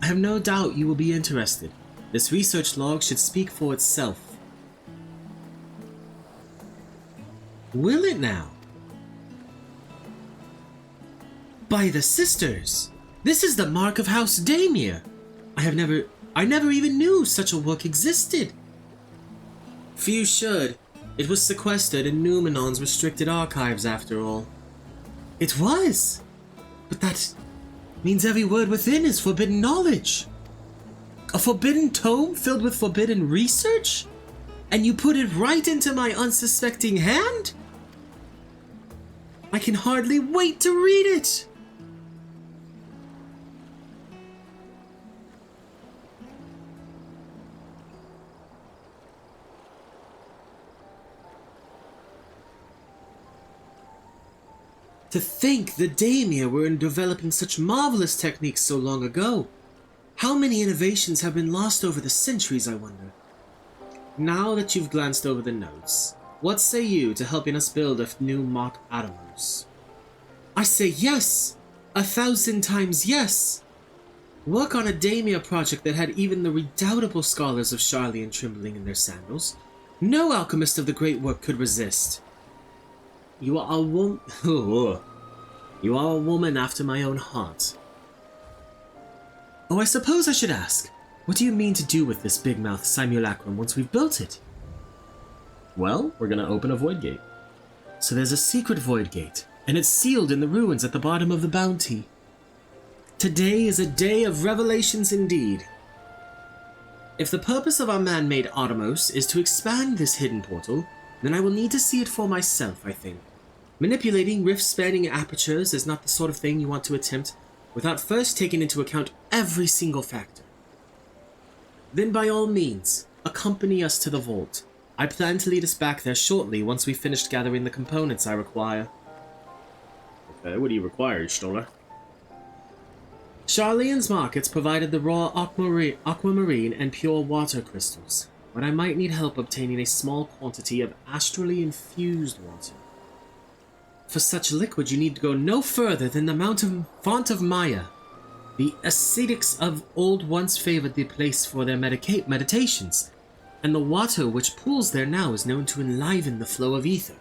I have no doubt you will be interested. This research log should speak for itself. Will it now? By the sisters! This is the mark of House Daimir! I never even knew such a work existed. Few should. It was sequestered in Numenon's restricted archives, after all. It was! But that means every word within is forbidden knowledge. A forbidden tome filled with forbidden research? And you put it right into my unsuspecting hand? I can hardly wait to read it! To think the Daimir were in developing such marvelous techniques so long ago. How many innovations have been lost over the centuries, I wonder? Now that you've glanced over the notes, what say you to helping us build a new mock Atomos? I say yes! 1,000 times yes! Work on a Daimir project that had even the redoubtable scholars of Sharlayan trembling in their sandals. No alchemist of the Great Work could resist. You are a woman. You are a woman after my own heart. Oh, I suppose I should ask, what do you mean to do with this big mouth simulacrum once we've built it? Well, we're gonna open a void gate. So there's a secret void gate, and it's sealed in the ruins at the bottom of the bounty. Today is a day of revelations indeed. If the purpose of our man-made Atomos is to expand this hidden portal, then I will need to see it for myself, I think. Manipulating rift-spanning apertures is not the sort of thing you want to attempt without first taking into account every single factor. Then by all means, accompany us to the vault. I plan to lead us back there shortly once we've finished gathering the components I require. Okay, what do you require, Stoller? Sharlayan's markets provided the raw aquamarine and pure water crystals, but I might need help obtaining a small quantity of astrally infused water. For such liquid, you need to go no further than the font of Maya. The ascetics of old once favored the place for their meditations, and the water which pools there now is known to enliven the flow of ether.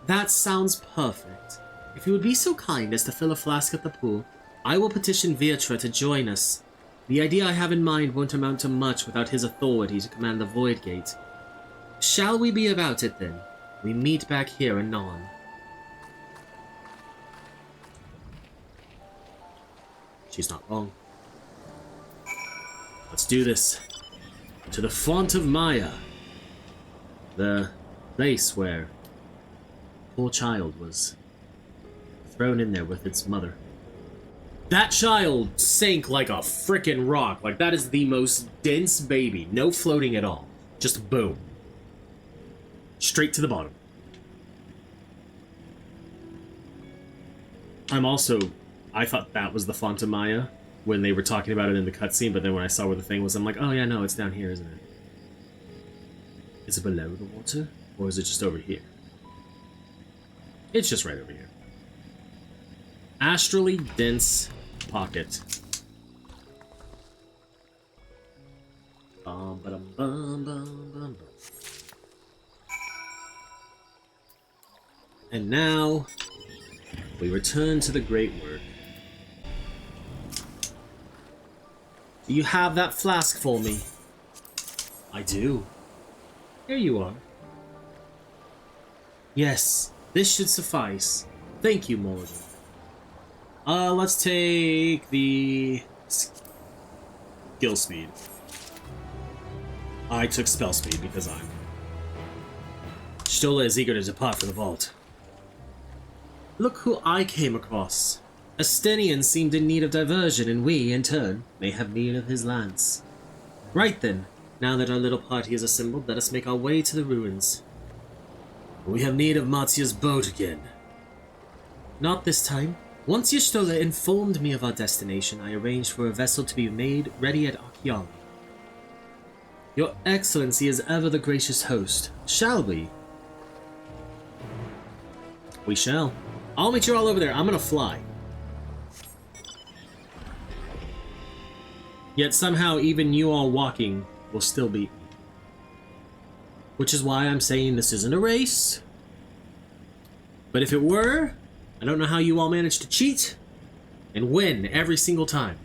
That sounds perfect. If you would be so kind as to fill a flask at the pool, I will petition Vrtra to join us. The idea I have in mind won't amount to much without his authority to command the Void Gate. Shall we be about it then? We meet back here anon. She's not wrong. Let's do this. To the font of Maya. The place where a poor child was thrown in there with its mother. That child sank like a frickin' rock. Like, that is the most dense baby. No floating at all. Just boom. Straight to the bottom. I thought that was the Font of Maya when they were talking about it in the cutscene, but then when I saw where the thing was, I'm like, oh yeah, no, it's down here, isn't it? Is it below the water? Or is it just over here? It's just right over here. Astrally dense pocket. Bum, ba-dum, bum, bum, bum, bum. And now, we return to the great work. Do you have that flask for me? I do. Here you are. Yes, this should suffice. Thank you, Morrighan. Let's take the skill speed. I took spell speed because I'm... Stola is eager to depart for the vault. Look who I came across. A Stenian seemed in need of diversion, and we, in turn, may have need of his lance. Right then, now that our little party is assembled, let us make our way to the ruins. We have need of Matzia's boat again. Not this time. Once Stola informed me of our destination, I arranged for a vessel to be made ready at Akyali. Your Excellency is ever the gracious host. Shall we? We shall. I'll meet you all over there. I'm gonna fly. Yet somehow even you all walking will still beat me. Which is why I'm saying this isn't a race. But if it were, I don't know how you all managed to cheat and win every single time.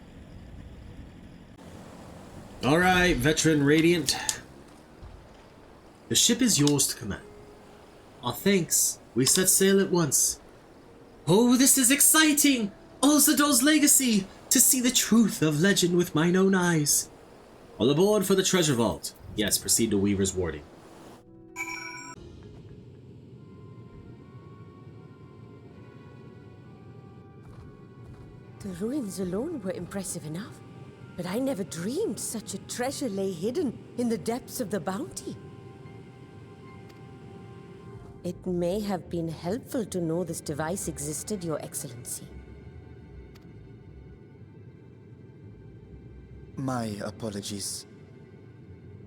Alright, veteran Radiant. The ship is yours to command. Aw, thanks. We set sail at once. Oh, this is exciting! Alzadaal's legacy! To see the truth of legend with mine own eyes. All aboard for the treasure vault. Yes, proceed to Weaver's warding. The ruins alone were impressive enough, but I never dreamed such a treasure lay hidden in the depths of the bounty. It may have been helpful to know this device existed, Your Excellency. My apologies.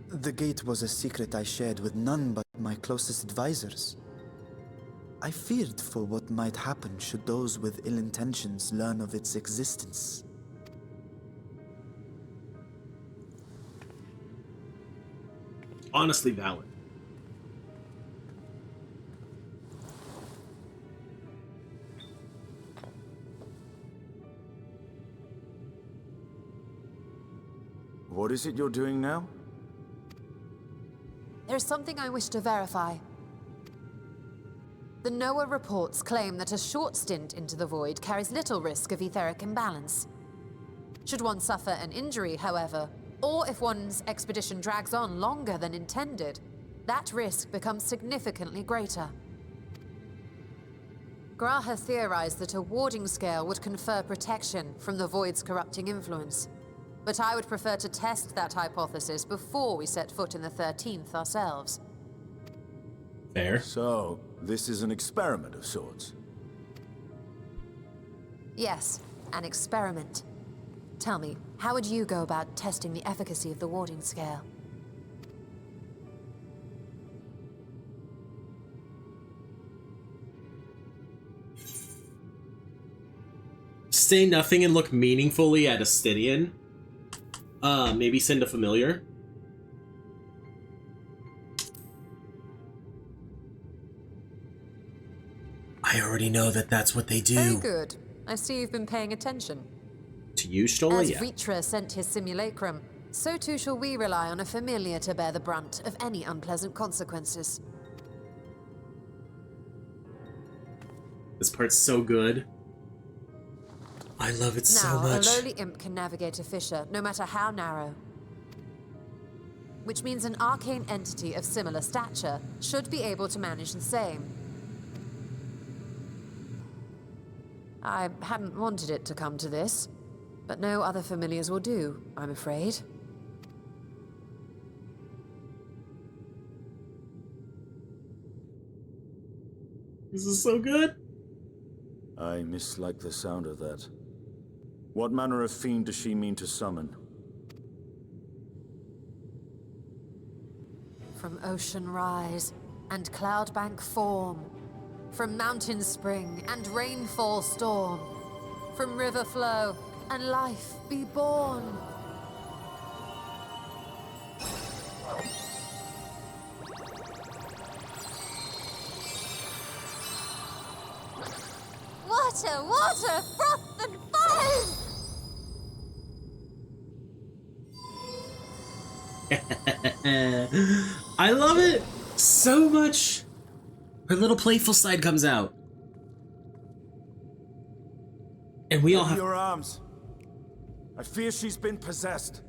The gate was a secret I shared with none but my closest advisors. I feared for what might happen should those with ill intentions learn of its existence. Honestly valid. What is it you're doing now? There's something I wish to verify. The NOAA reports claim that a short stint into the void carries little risk of etheric imbalance. Should one suffer an injury, however, or if one's expedition drags on longer than intended, that risk becomes significantly greater. Graha theorized that a warding scale would confer protection from the void's corrupting influence. But I would prefer to test that hypothesis before we set foot in the 13th ourselves. Fair. So, this is an experiment of sorts. Yes, an experiment. Tell me, how would you go about testing the efficacy of the warding scale? Say nothing and look meaningfully at a Stydian. Maybe send a familiar. I already know that that's what they do. Very good. I see you've been paying attention. To you, Stola? As Yeah. Vrtra sent his simulacrum, so too shall we rely on a familiar to bear the brunt of any unpleasant consequences. This part's so good. I love it so much. Now, a lowly imp can navigate a fissure, no matter how narrow. Which means an arcane entity of similar stature should be able to manage the same. I hadn't wanted it to come to this, but no other familiars will do, I'm afraid. This is so good. I mislike the sound of that. What manner of fiend does she mean to summon? From ocean rise and cloudbank form, from mountain spring and rainfall storm, from river flow and life be born. Water, water, froth and foam! I love it so much. Her little playful side comes out. And we all have your arms. I fear she's been possessed.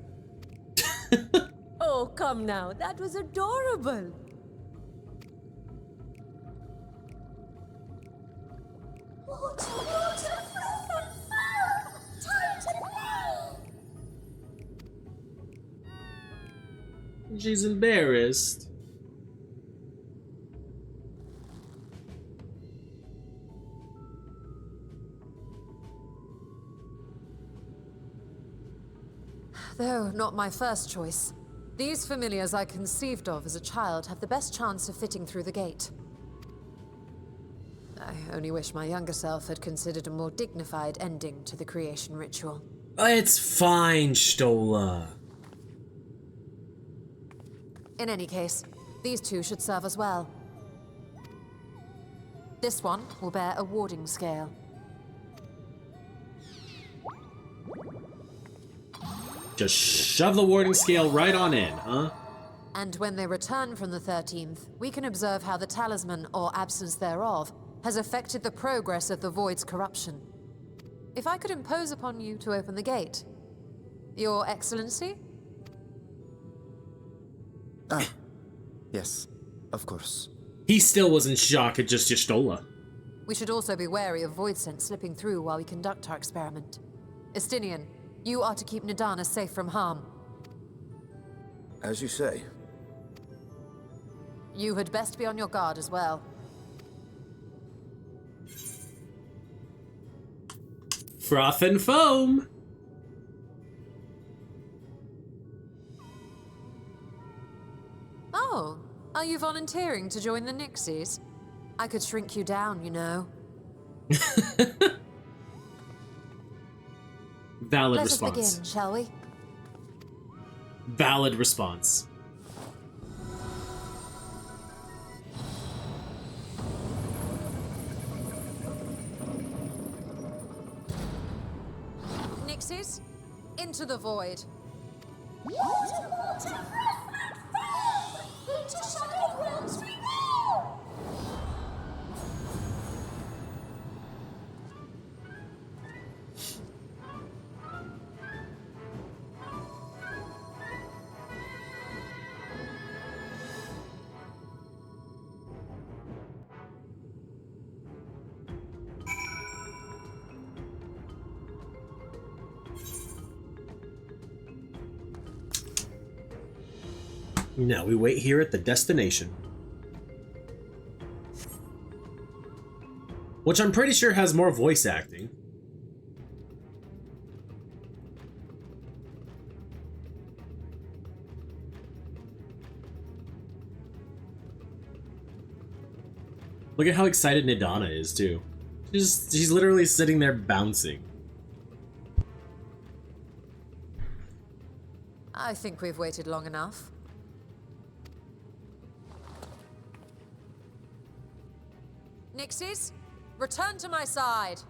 Oh, come now. That was adorable. Water, water, froth and foam! Time to play! She's embarrassed. Though not my first choice. These familiars I conceived of as a child have the best chance of fitting through the gate. I only wish my younger self had considered a more dignified ending to the creation ritual. It's fine, Stola. In any case, these two should serve us well. This one will bear a warding scale. Just shove the warding scale right on in, huh? And when they return from the 13th, we can observe how the talisman, or absence thereof, has affected the progress of the Void's corruption. If I could impose upon you to open the gate. Your Excellency? Ah, yes, of course. He still was in shock at just Y'shtola. We should also be wary of void scent slipping through while we conduct our experiment. Estinian, you are to keep Nadana safe from harm. As you say. You had best be on your guard as well. Froth and foam. Oh, are you volunteering to join the Nixies? I could shrink you down, you know. Valid Let response. us begin, shall we? Valid response. Nixies, into the void. Water, water, froth and foam! Into shattered realms we go! Now we wait here at the destination. Which I'm pretty sure has more voice acting. Look at how excited Nadana is too. She's literally sitting there bouncing. I think we've waited long enough. Nixies, return to my side.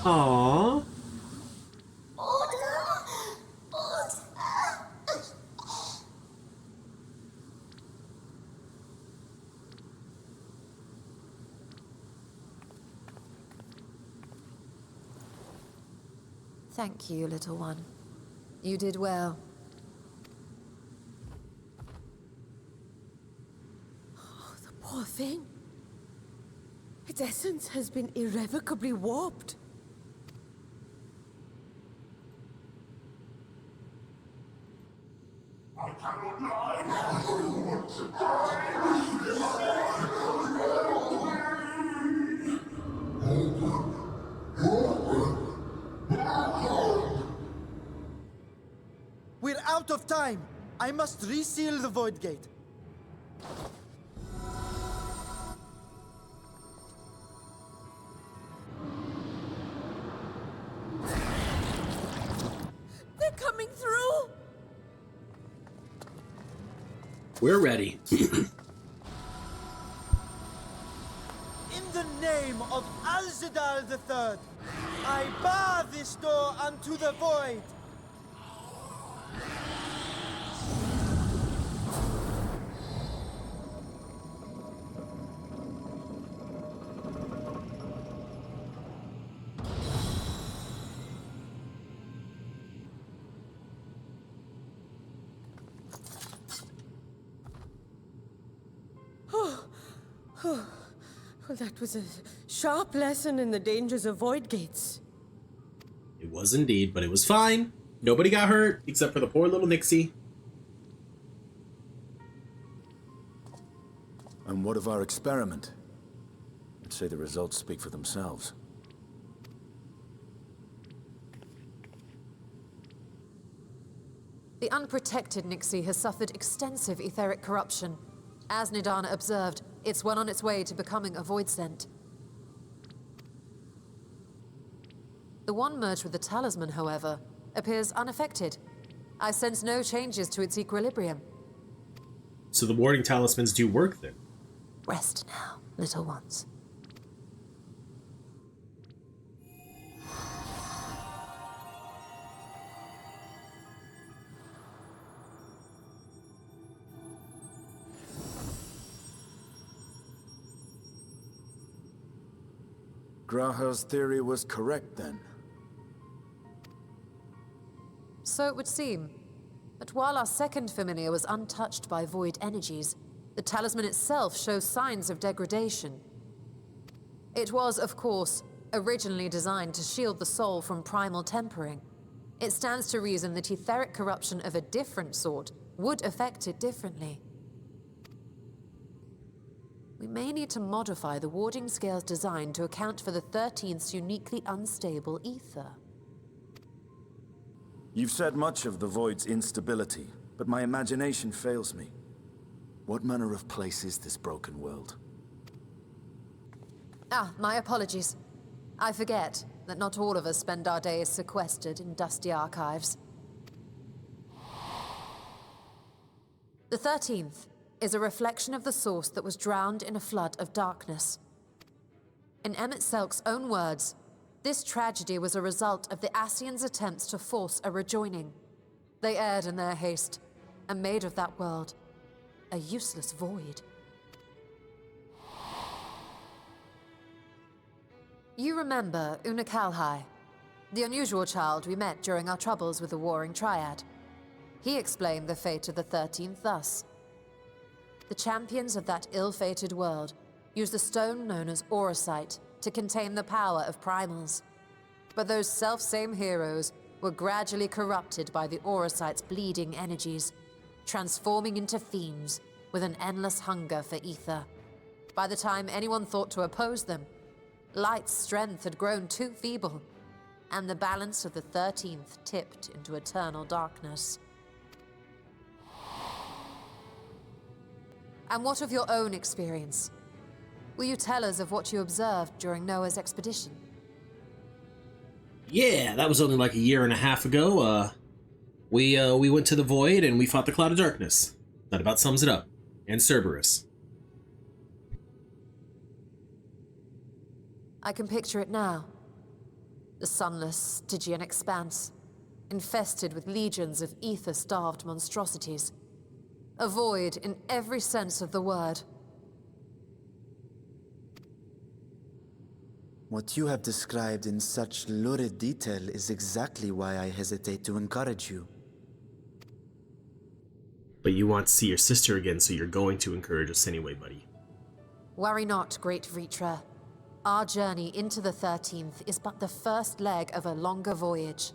Aww. Thank you, little one. You did well. Oh, the poor thing. Its essence has been irrevocably warped. I cannot lie. We're out of time. I must reseal the Void Gate. They're coming through! We're ready. In the name of Alzadaal III, I bar this door unto the void. Well, that was a sharp lesson in the dangers of void gates. It was indeed, but it was fine. Nobody got hurt except for the poor little Nixie. And what of our experiment? I'd say the results speak for themselves. The unprotected Nixie has suffered extensive etheric corruption. As Nidana observed, it's well on its way to becoming a void scent. The one merged with the talisman, however, appears unaffected. I sense no changes to its equilibrium. So the warding talismans do work then? Rest now, little ones. Graha's theory was correct then. So it would seem. But while our second familiar was untouched by void energies, the talisman itself shows signs of degradation. It was, of course, originally designed to shield the soul from primal tempering. It stands to reason that etheric corruption of a different sort would affect it differently. We may need to modify the warding scale's design to account for the 13th's uniquely unstable ether. You've said much of the Void's instability, but my imagination fails me. What manner of place is this broken world? My apologies. I forget that not all of us spend our days sequestered in dusty archives. The 13th is a reflection of the source that was drowned in a flood of darkness. In Emmett Selk's own words, this tragedy was a result of the Ascians' attempts to force a rejoining. They erred in their haste, and made of that world a useless void. You remember Una Kalhai, the unusual child we met during our troubles with the Warring Triad. He explained the fate of the 13th thus. The champions of that ill-fated world used a stone known as Auracite to contain the power of primals. But those self-same heroes were gradually corrupted by the Auracite's bleeding energies, transforming into fiends with an endless hunger for ether. By the time anyone thought to oppose them, Light's strength had grown too feeble, and the balance of the 13th tipped into eternal darkness. And what of your own experience? Will you tell us of what you observed during Noah's expedition? Yeah, that was only like a year and a half ago. We went to the Void and we fought the Cloud of Darkness. That about sums it up. And Cerberus. I can picture it now. The sunless, Stygian expanse, infested with legions of ether-starved monstrosities. A void in every sense of the word. What you have described in such lurid detail is exactly why I hesitate to encourage you. But you want to see your sister again, so you're going to encourage us anyway, buddy. Worry not, great Vrtra. Our journey into the 13th is but the first leg of a longer voyage.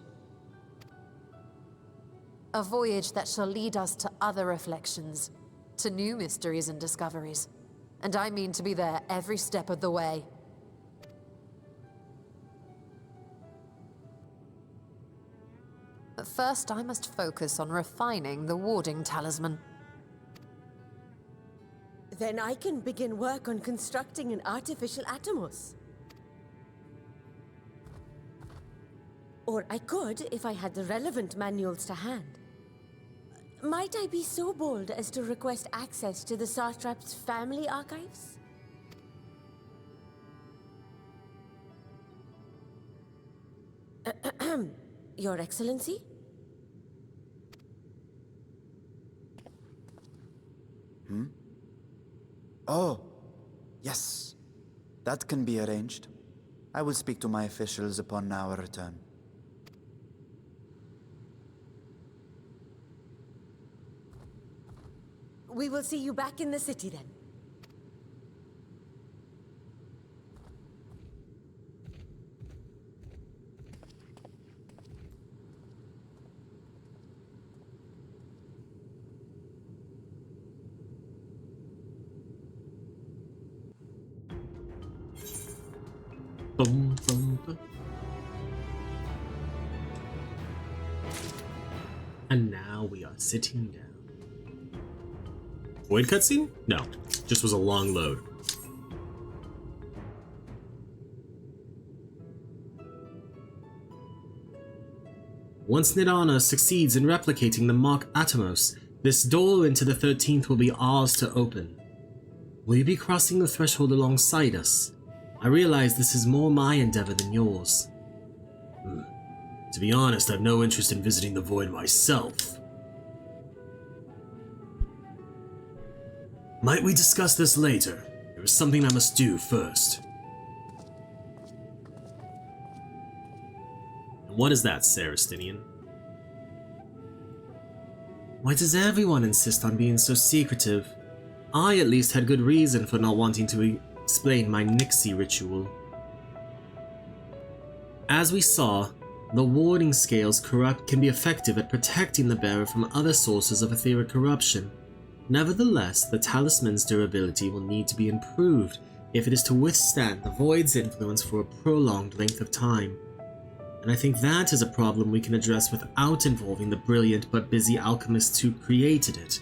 A voyage that shall lead us to other reflections, to new mysteries and discoveries. And I mean to be there every step of the way. But first, I must focus on refining the warding talisman. Then I can begin work on constructing an artificial Atomos. Or I could, if I had the relevant manuals to hand. Might I be so bold as to request access to the Satrap's family archives? Your Excellency? Oh, yes. That can be arranged. I will speak to my officials upon our return. We will see you back in the city then. Boom, boom, boom. And now we are sitting down. Void cutscene? No, just was a long load. Once Nidana succeeds in replicating the Mach Atomos, this door into the 13th will be ours to open. Will you be crossing the threshold alongside us? I realize this is more my endeavor than yours. To be honest, I have no interest in visiting the Void myself. Might we discuss this later? There is something I must do first. What is that, Sarastinian? Why does everyone insist on being so secretive? I at least had good reason for not wanting to explain my Nixie ritual. As we saw, the warding scales can be effective at protecting the bearer from other sources of etheric corruption. Nevertheless, the talisman's durability will need to be improved if it is to withstand the Void's influence for a prolonged length of time. And I think that is a problem we can address without involving the brilliant but busy alchemists who created it.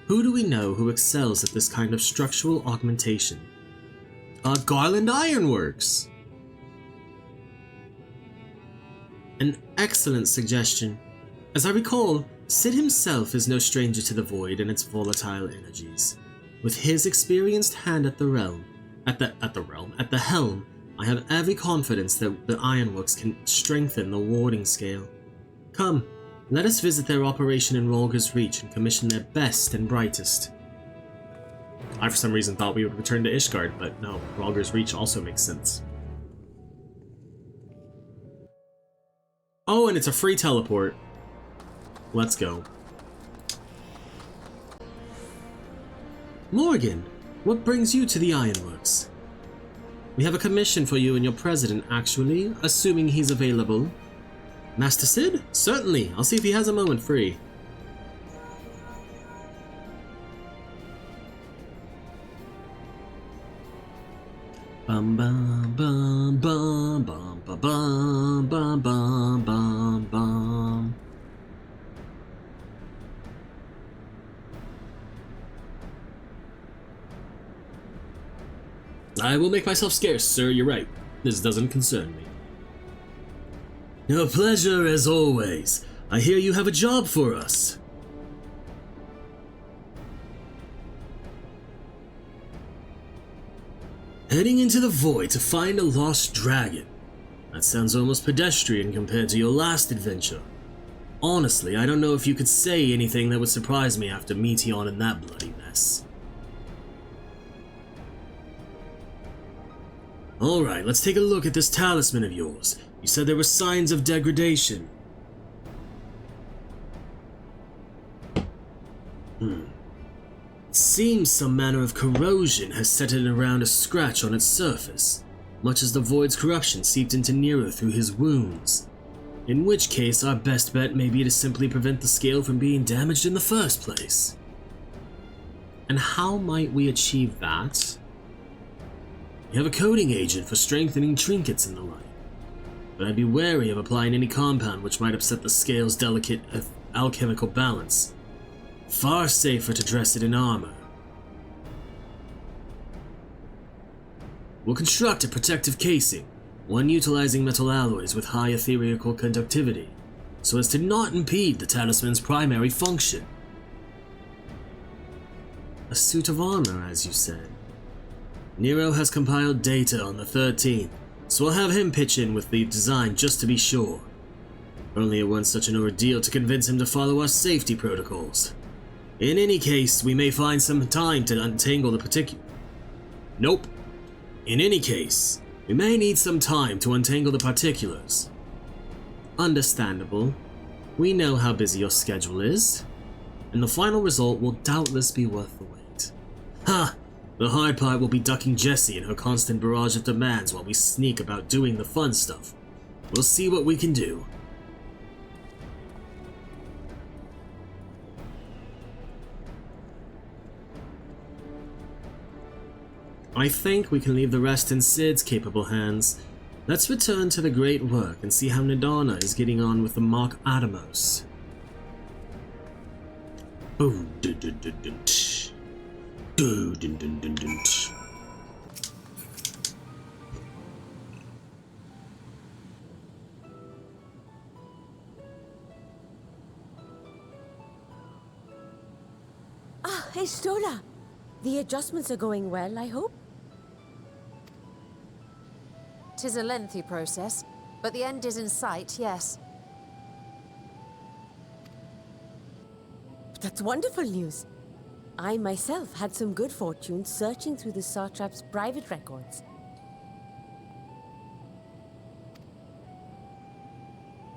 Who do we know who excels at this kind of structural augmentation? Garland Ironworks! An excellent suggestion. As I recall, Sid himself is no stranger to the Void and its volatile energies. With his experienced hand at the helm, I have every confidence that the Ironworks can strengthen the warding scale. Come, let us visit their operation in Rolger's Reach and commission their best and brightest. I for some reason thought we would return to Ishgard, but no, Rolger's Reach also makes sense. Oh, and it's a free teleport. Let's go. Morrighan, what brings you to the Ironworks? We have a commission for you and your president, actually, assuming he's available. Master Sid? Certainly. I'll see if he has a moment free. Bum bum bum bum bum bum bum bum bum bum bum. I will make myself scarce, sir. You're right. This doesn't concern me. A pleasure as always. I hear you have a job for us. Heading into the Void to find a lost dragon. That sounds almost pedestrian compared to your last adventure. Honestly, I don't know if you could say anything that would surprise me after Meteon in that bloody mess. Alright, let's take a look at this talisman of yours. You said there were signs of degradation. It seems some manner of corrosion has set in around a scratch on its surface, much as the void's corruption seeped into Nero through his wounds. In which case, our best bet may be to simply prevent the scale from being damaged in the first place. And how might we achieve that? We have a coating agent for strengthening trinkets and the like, but I'd be wary of applying any compound which might upset the scale's delicate alchemical balance. Far safer to dress it in armor. We'll construct a protective casing, one utilizing metal alloys with high ethereal conductivity, so as to not impede the talisman's primary function. A suit of armor, as you said. Nero has compiled data on the 13th, so I'll have him pitch in with the design just to be sure. Only it was such an ordeal to convince him to follow our safety protocols. In any case, we may find some time to untangle the particular. Nope. In any case, we may need some time to untangle the particulars. Understandable. We know how busy your schedule is, and the final result will doubtless be worth the wait. Ha! The hard part will be ducking Jessie and her constant barrage of demands while we sneak about doing the fun stuff. We'll see what we can do. I think we can leave the rest in Sid's capable hands. Let's return to the great work and see how Nadana is getting on with the Mock Atomos. Ah, Estola! The adjustments are going well, I hope? 'Tis a lengthy process, but the end is in sight, yes. That's wonderful news. I myself had some good fortune searching through the Satrap's private records.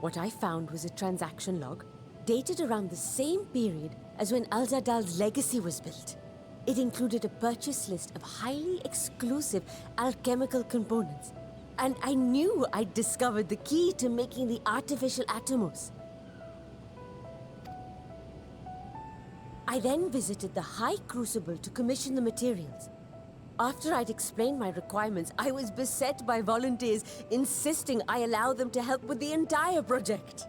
What I found was a transaction log dated around the same period as when Alzadaal's legacy was built. It included a purchase list of highly exclusive alchemical components, and I knew I'd discovered the key to making the artificial atomos. I then visited the High Crucible to commission the materials. After I'd explained my requirements, I was beset by volunteers insisting I allow them to help with the entire project.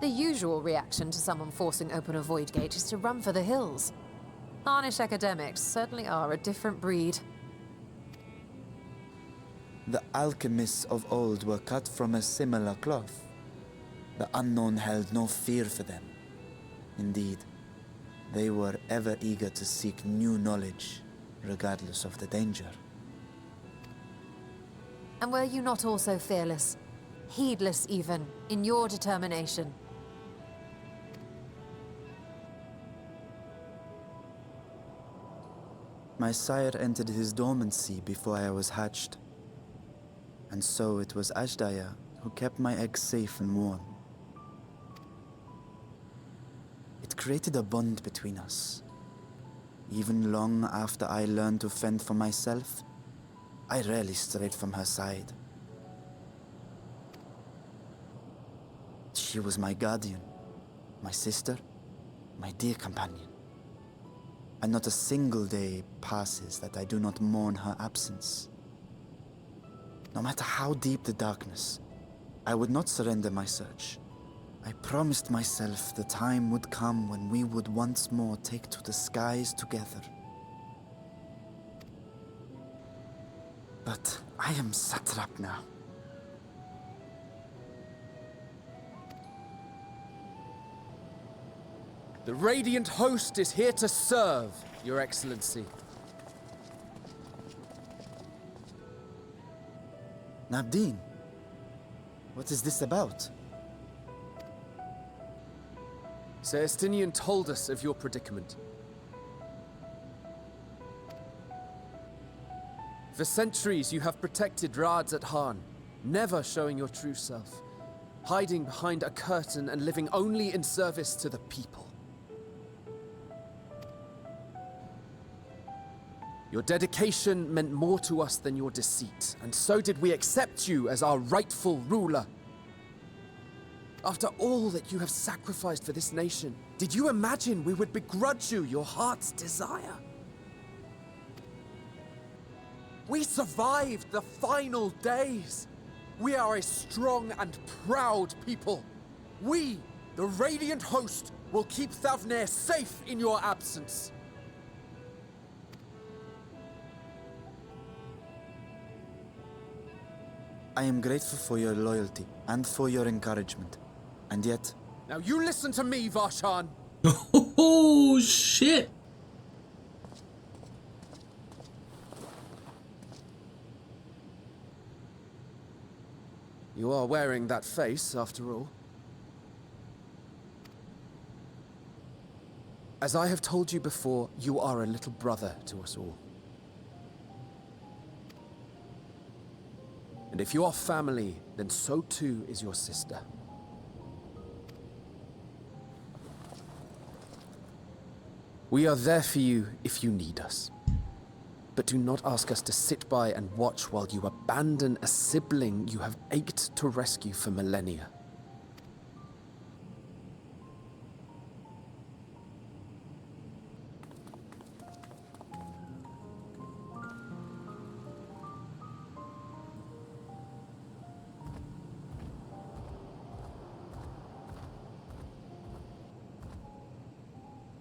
The usual reaction to someone forcing open a void gate is to run for the hills. Harnish academics certainly are a different breed. The alchemists of old were cut from a similar cloth. The unknown held no fear for them. Indeed, they were ever eager to seek new knowledge, regardless of the danger. And were you not also fearless, heedless even, in your determination? My sire entered his dormancy before I was hatched. And so it was Ashdaya who kept my eggs safe and warm. It created a bond between us. Even long after I learned to fend for myself, I rarely strayed from her side. She was my guardian, my sister, my dear companion. And not a single day passes that I do not mourn her absence. No matter how deep the darkness, I would not surrender my search. I promised myself the time would come when we would once more take to the skies together. But I am satrap now. The Radiant Host is here to serve, Your Excellency. Nabdeen, what is this about? Celestinian told us of your predicament. For centuries you have protected Alzadaal, never showing your true self, hiding behind a curtain and living only in service to the people. Your dedication meant more to us than your deceit, and so did we accept you as our rightful ruler. After all that you have sacrificed for this nation, did you imagine we would begrudge you your heart's desire? We survived the final days. We are a strong and proud people. We, the Radiant Host, will keep Thavnair safe in your absence. I am grateful for your loyalty and for your encouragement. And yet... Now you listen to me, Varshan. Oh, shit. You are wearing that face, after all. As I have told you before, you are a little brother to us all. And if you are family, then so too is your sister. We are there for you if you need us. But do not ask us to sit by and watch while you abandon a sibling you have ached to rescue for millennia.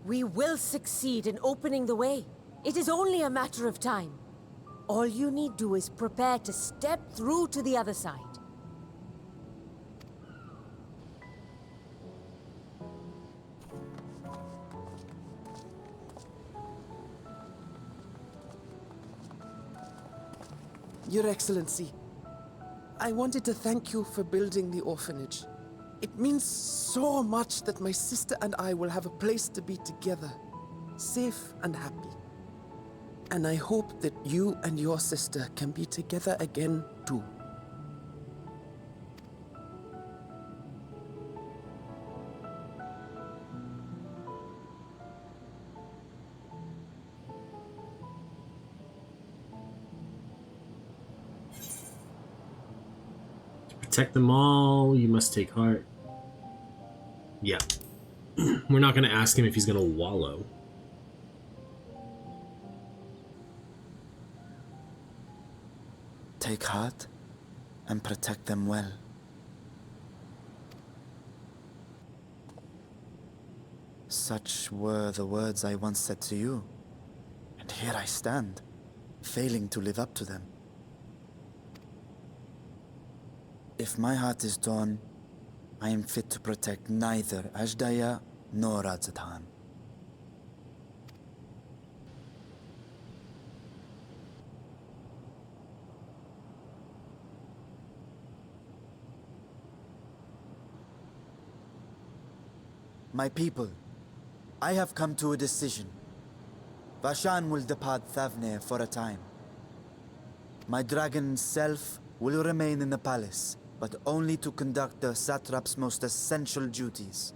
We will succeed in opening the way. It is only a matter of time. All you need do is prepare to step through to the other side. Your Excellency, I wanted to thank you for building the orphanage. It means so much that my sister and I will have a place to be together, safe and happy. And I hope that you and your sister can be together again too. Protect them all. You must take heart. Yeah. We're not going to ask him if he's going to wallow. Take heart and protect them well. Such were the words I once said to you. And here I stand, failing to live up to them. If my heart is torn, I am fit to protect neither Ajdaya nor Alzadaal. My people, I have come to a decision. Varshan will depart Thavnair for a time. My dragon self will remain in the palace, but only to conduct the satrap's most essential duties.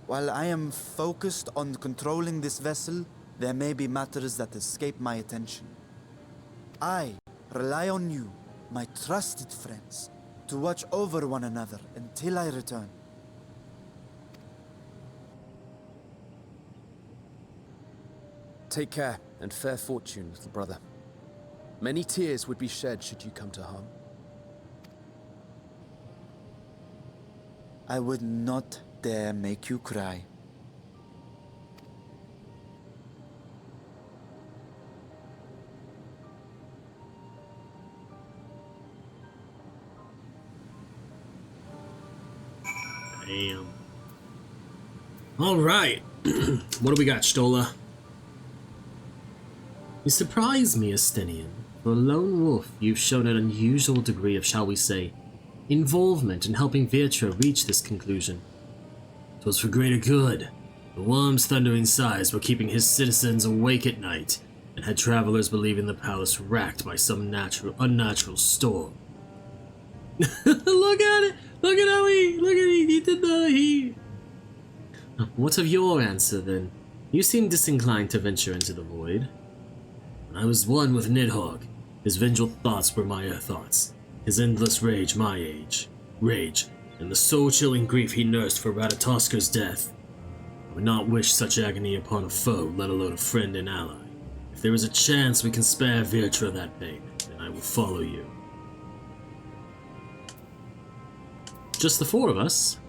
While I am focused on controlling this vessel, there may be matters that escape my attention. I rely on you, my trusted friends, to watch over one another until I return. Take care and fair fortune, little brother. Many tears would be shed should you come to harm. I would not dare make you cry. Damn. All right. What do we got, Stola? You surprise me, Estinian. For a lone wolf, you've shown an unusual degree of, shall we say, involvement in helping Vrtra reach this conclusion. 'Twas for greater good. The worm's thundering sighs were keeping his citizens awake at night, and had travelers believing the palace racked by some unnatural storm. Look at it! Look at he did the. What of your answer, then? You seem disinclined to venture into the void. When I was one with Nidhogg, his vengeful thoughts were my thoughts, his endless rage my rage, and the soul-chilling grief he nursed for Ratatosker's death. I would not wish such agony upon a foe, let alone a friend and ally. If there is a chance we can spare Vrtra that pain, then I will follow you. Just the four of us?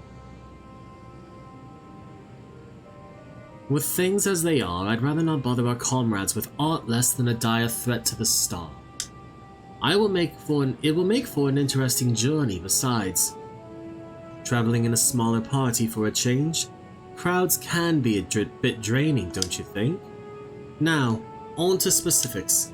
With things as they are, I'd rather not bother our comrades with aught less than a dire threat to the star. It will make for an interesting journey besides. Traveling in a smaller party for a change? Crowds can be a bit draining, don't you think? Now, on to specifics.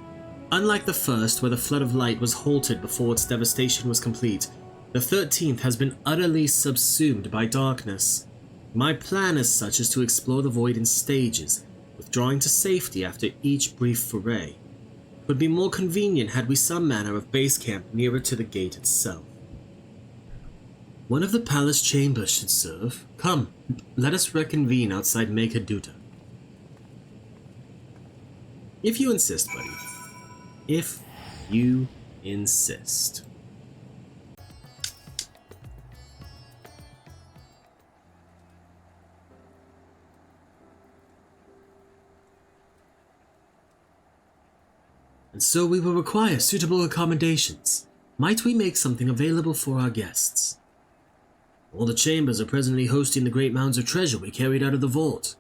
Unlike the first, where the flood of light was halted before its devastation was complete, the 13th has been utterly subsumed by darkness. My plan as such is to explore the void in stages, withdrawing to safety after each brief foray. It would be more convenient had we some manner of base camp nearer to the gate itself. One of the palace chambers should serve. Come, let us reconvene outside Mekaduta. If you insist, buddy. If you insist. And so we will require suitable accommodations. Might we make something available for our guests? All the chambers are presently hosting the great mounds of treasure we carried out of the vault.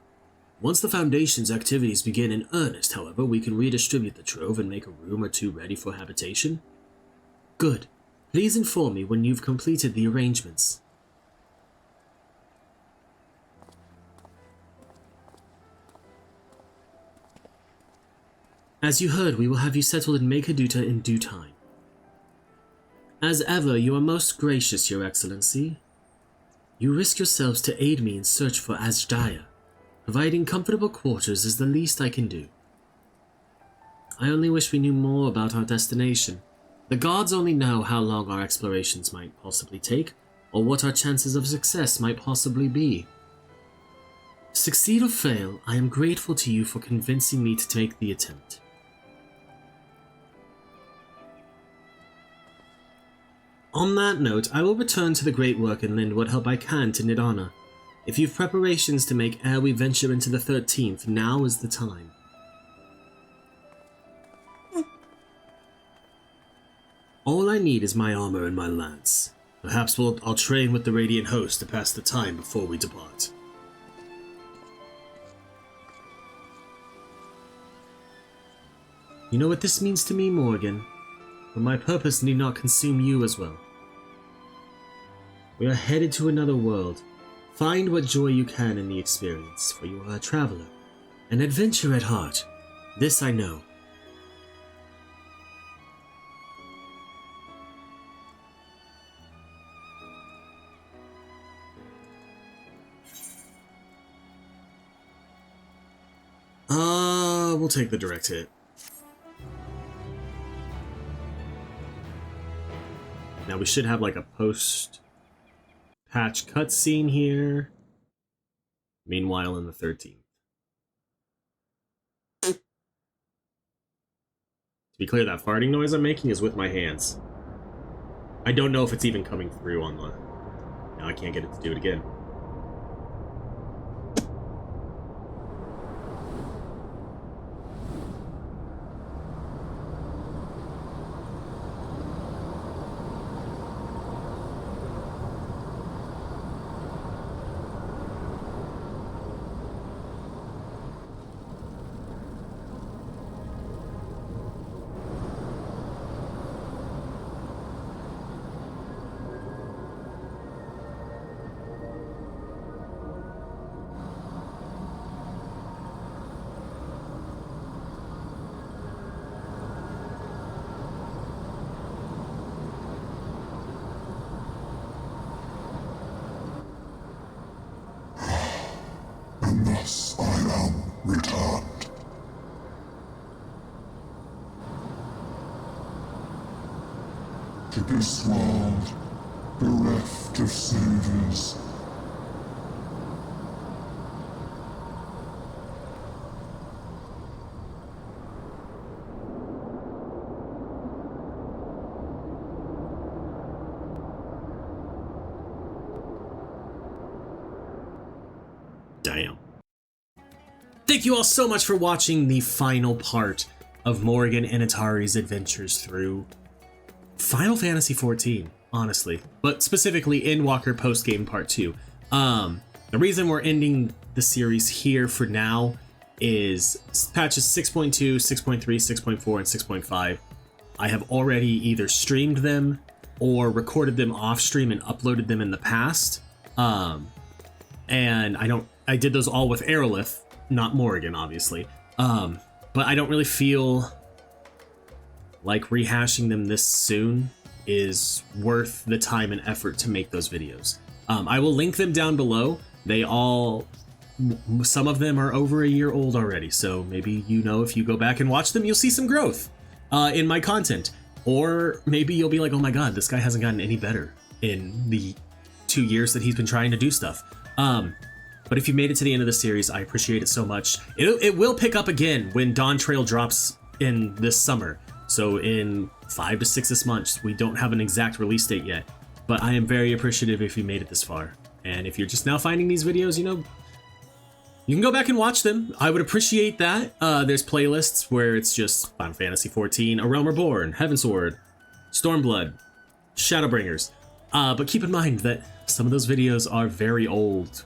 Once the Foundation's activities begin in earnest, however, we can redistribute the trove and make a room or two ready for habitation. Good. Please inform me when you've completed the arrangements. As you heard, we will have you settled in Mekaduta in due time. As ever, you are most gracious, Your Excellency. You risk yourselves to aid me in search for Alzadaal. Providing comfortable quarters is the least I can do. I only wish we knew more about our destination. The gods only know how long our explorations might possibly take, or what our chances of success might possibly be. Succeed or fail, I am grateful to you for convincing me to make the attempt. On that note, I will return to the great work and lend what help I can to Nidana. If you've preparations to make ere we venture into the 13th, now is the time. All I need is my armor and my lance. Perhaps I'll train with the Radiant Host to pass the time before we depart. You know what this means to me, Morrighan, but my purpose need not consume you as well. We are headed to another world. Find what joy you can in the experience, for you are a traveler, an adventurer at heart. This I know. We'll take the direct hit. Now we should have like a post-patch cutscene here. Meanwhile, in the 13th. To be clear, that farting noise I'm making is with my hands. I don't know if it's even coming through on the... Now I can't get it to do it again. Thus I am returned. To this world, bereft of saviors. I am. Thank you all so much for watching the final part of Morrighan Initari's adventures through Final Fantasy XIV, honestly, but specifically Endwalker post-game part 2. The reason we're ending the series here for now is patches 6.2, 6.3, 6.4, and 6.5. I have already either streamed them or recorded them off stream and uploaded them in the past. And I did those all with Aerolith, not Morrighan, obviously. But I don't really feel like rehashing them this soon is worth the time and effort to make those videos. I will link them down below. Some of them are over a year old already, so maybe, if you go back and watch them, you'll see some growth in my content. Or maybe you'll be like, oh my god, this guy hasn't gotten any better in the 2 years that he's been trying to do stuff. But if you made it to the end of the series, I appreciate it so much. It will pick up again when Dawn Trail drops in this summer. So in 5 to 6 months, we don't have an exact release date yet. But I am very appreciative if you made it this far. And if you're just now finding these videos, you can go back and watch them. I would appreciate that. There's playlists where it's just Final Fantasy XIV, A Realm Reborn, Heavensward, Stormblood, Shadowbringers. But keep in mind that some of those videos are very old,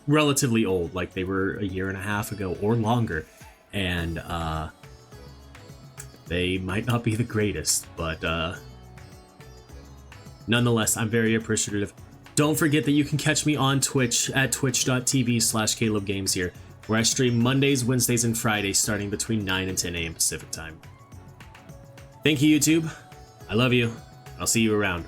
relatively old, like they were a year and a half ago or longer. And they might not be the greatest, but nonetheless, I'm very appreciative. Don't forget that you can catch me on Twitch at twitch.tv/CalebGames here, where I stream Mondays, Wednesdays, and Fridays starting between 9 and 10 a.m. Pacific time. Thank you, YouTube. I love you. I'll see you around.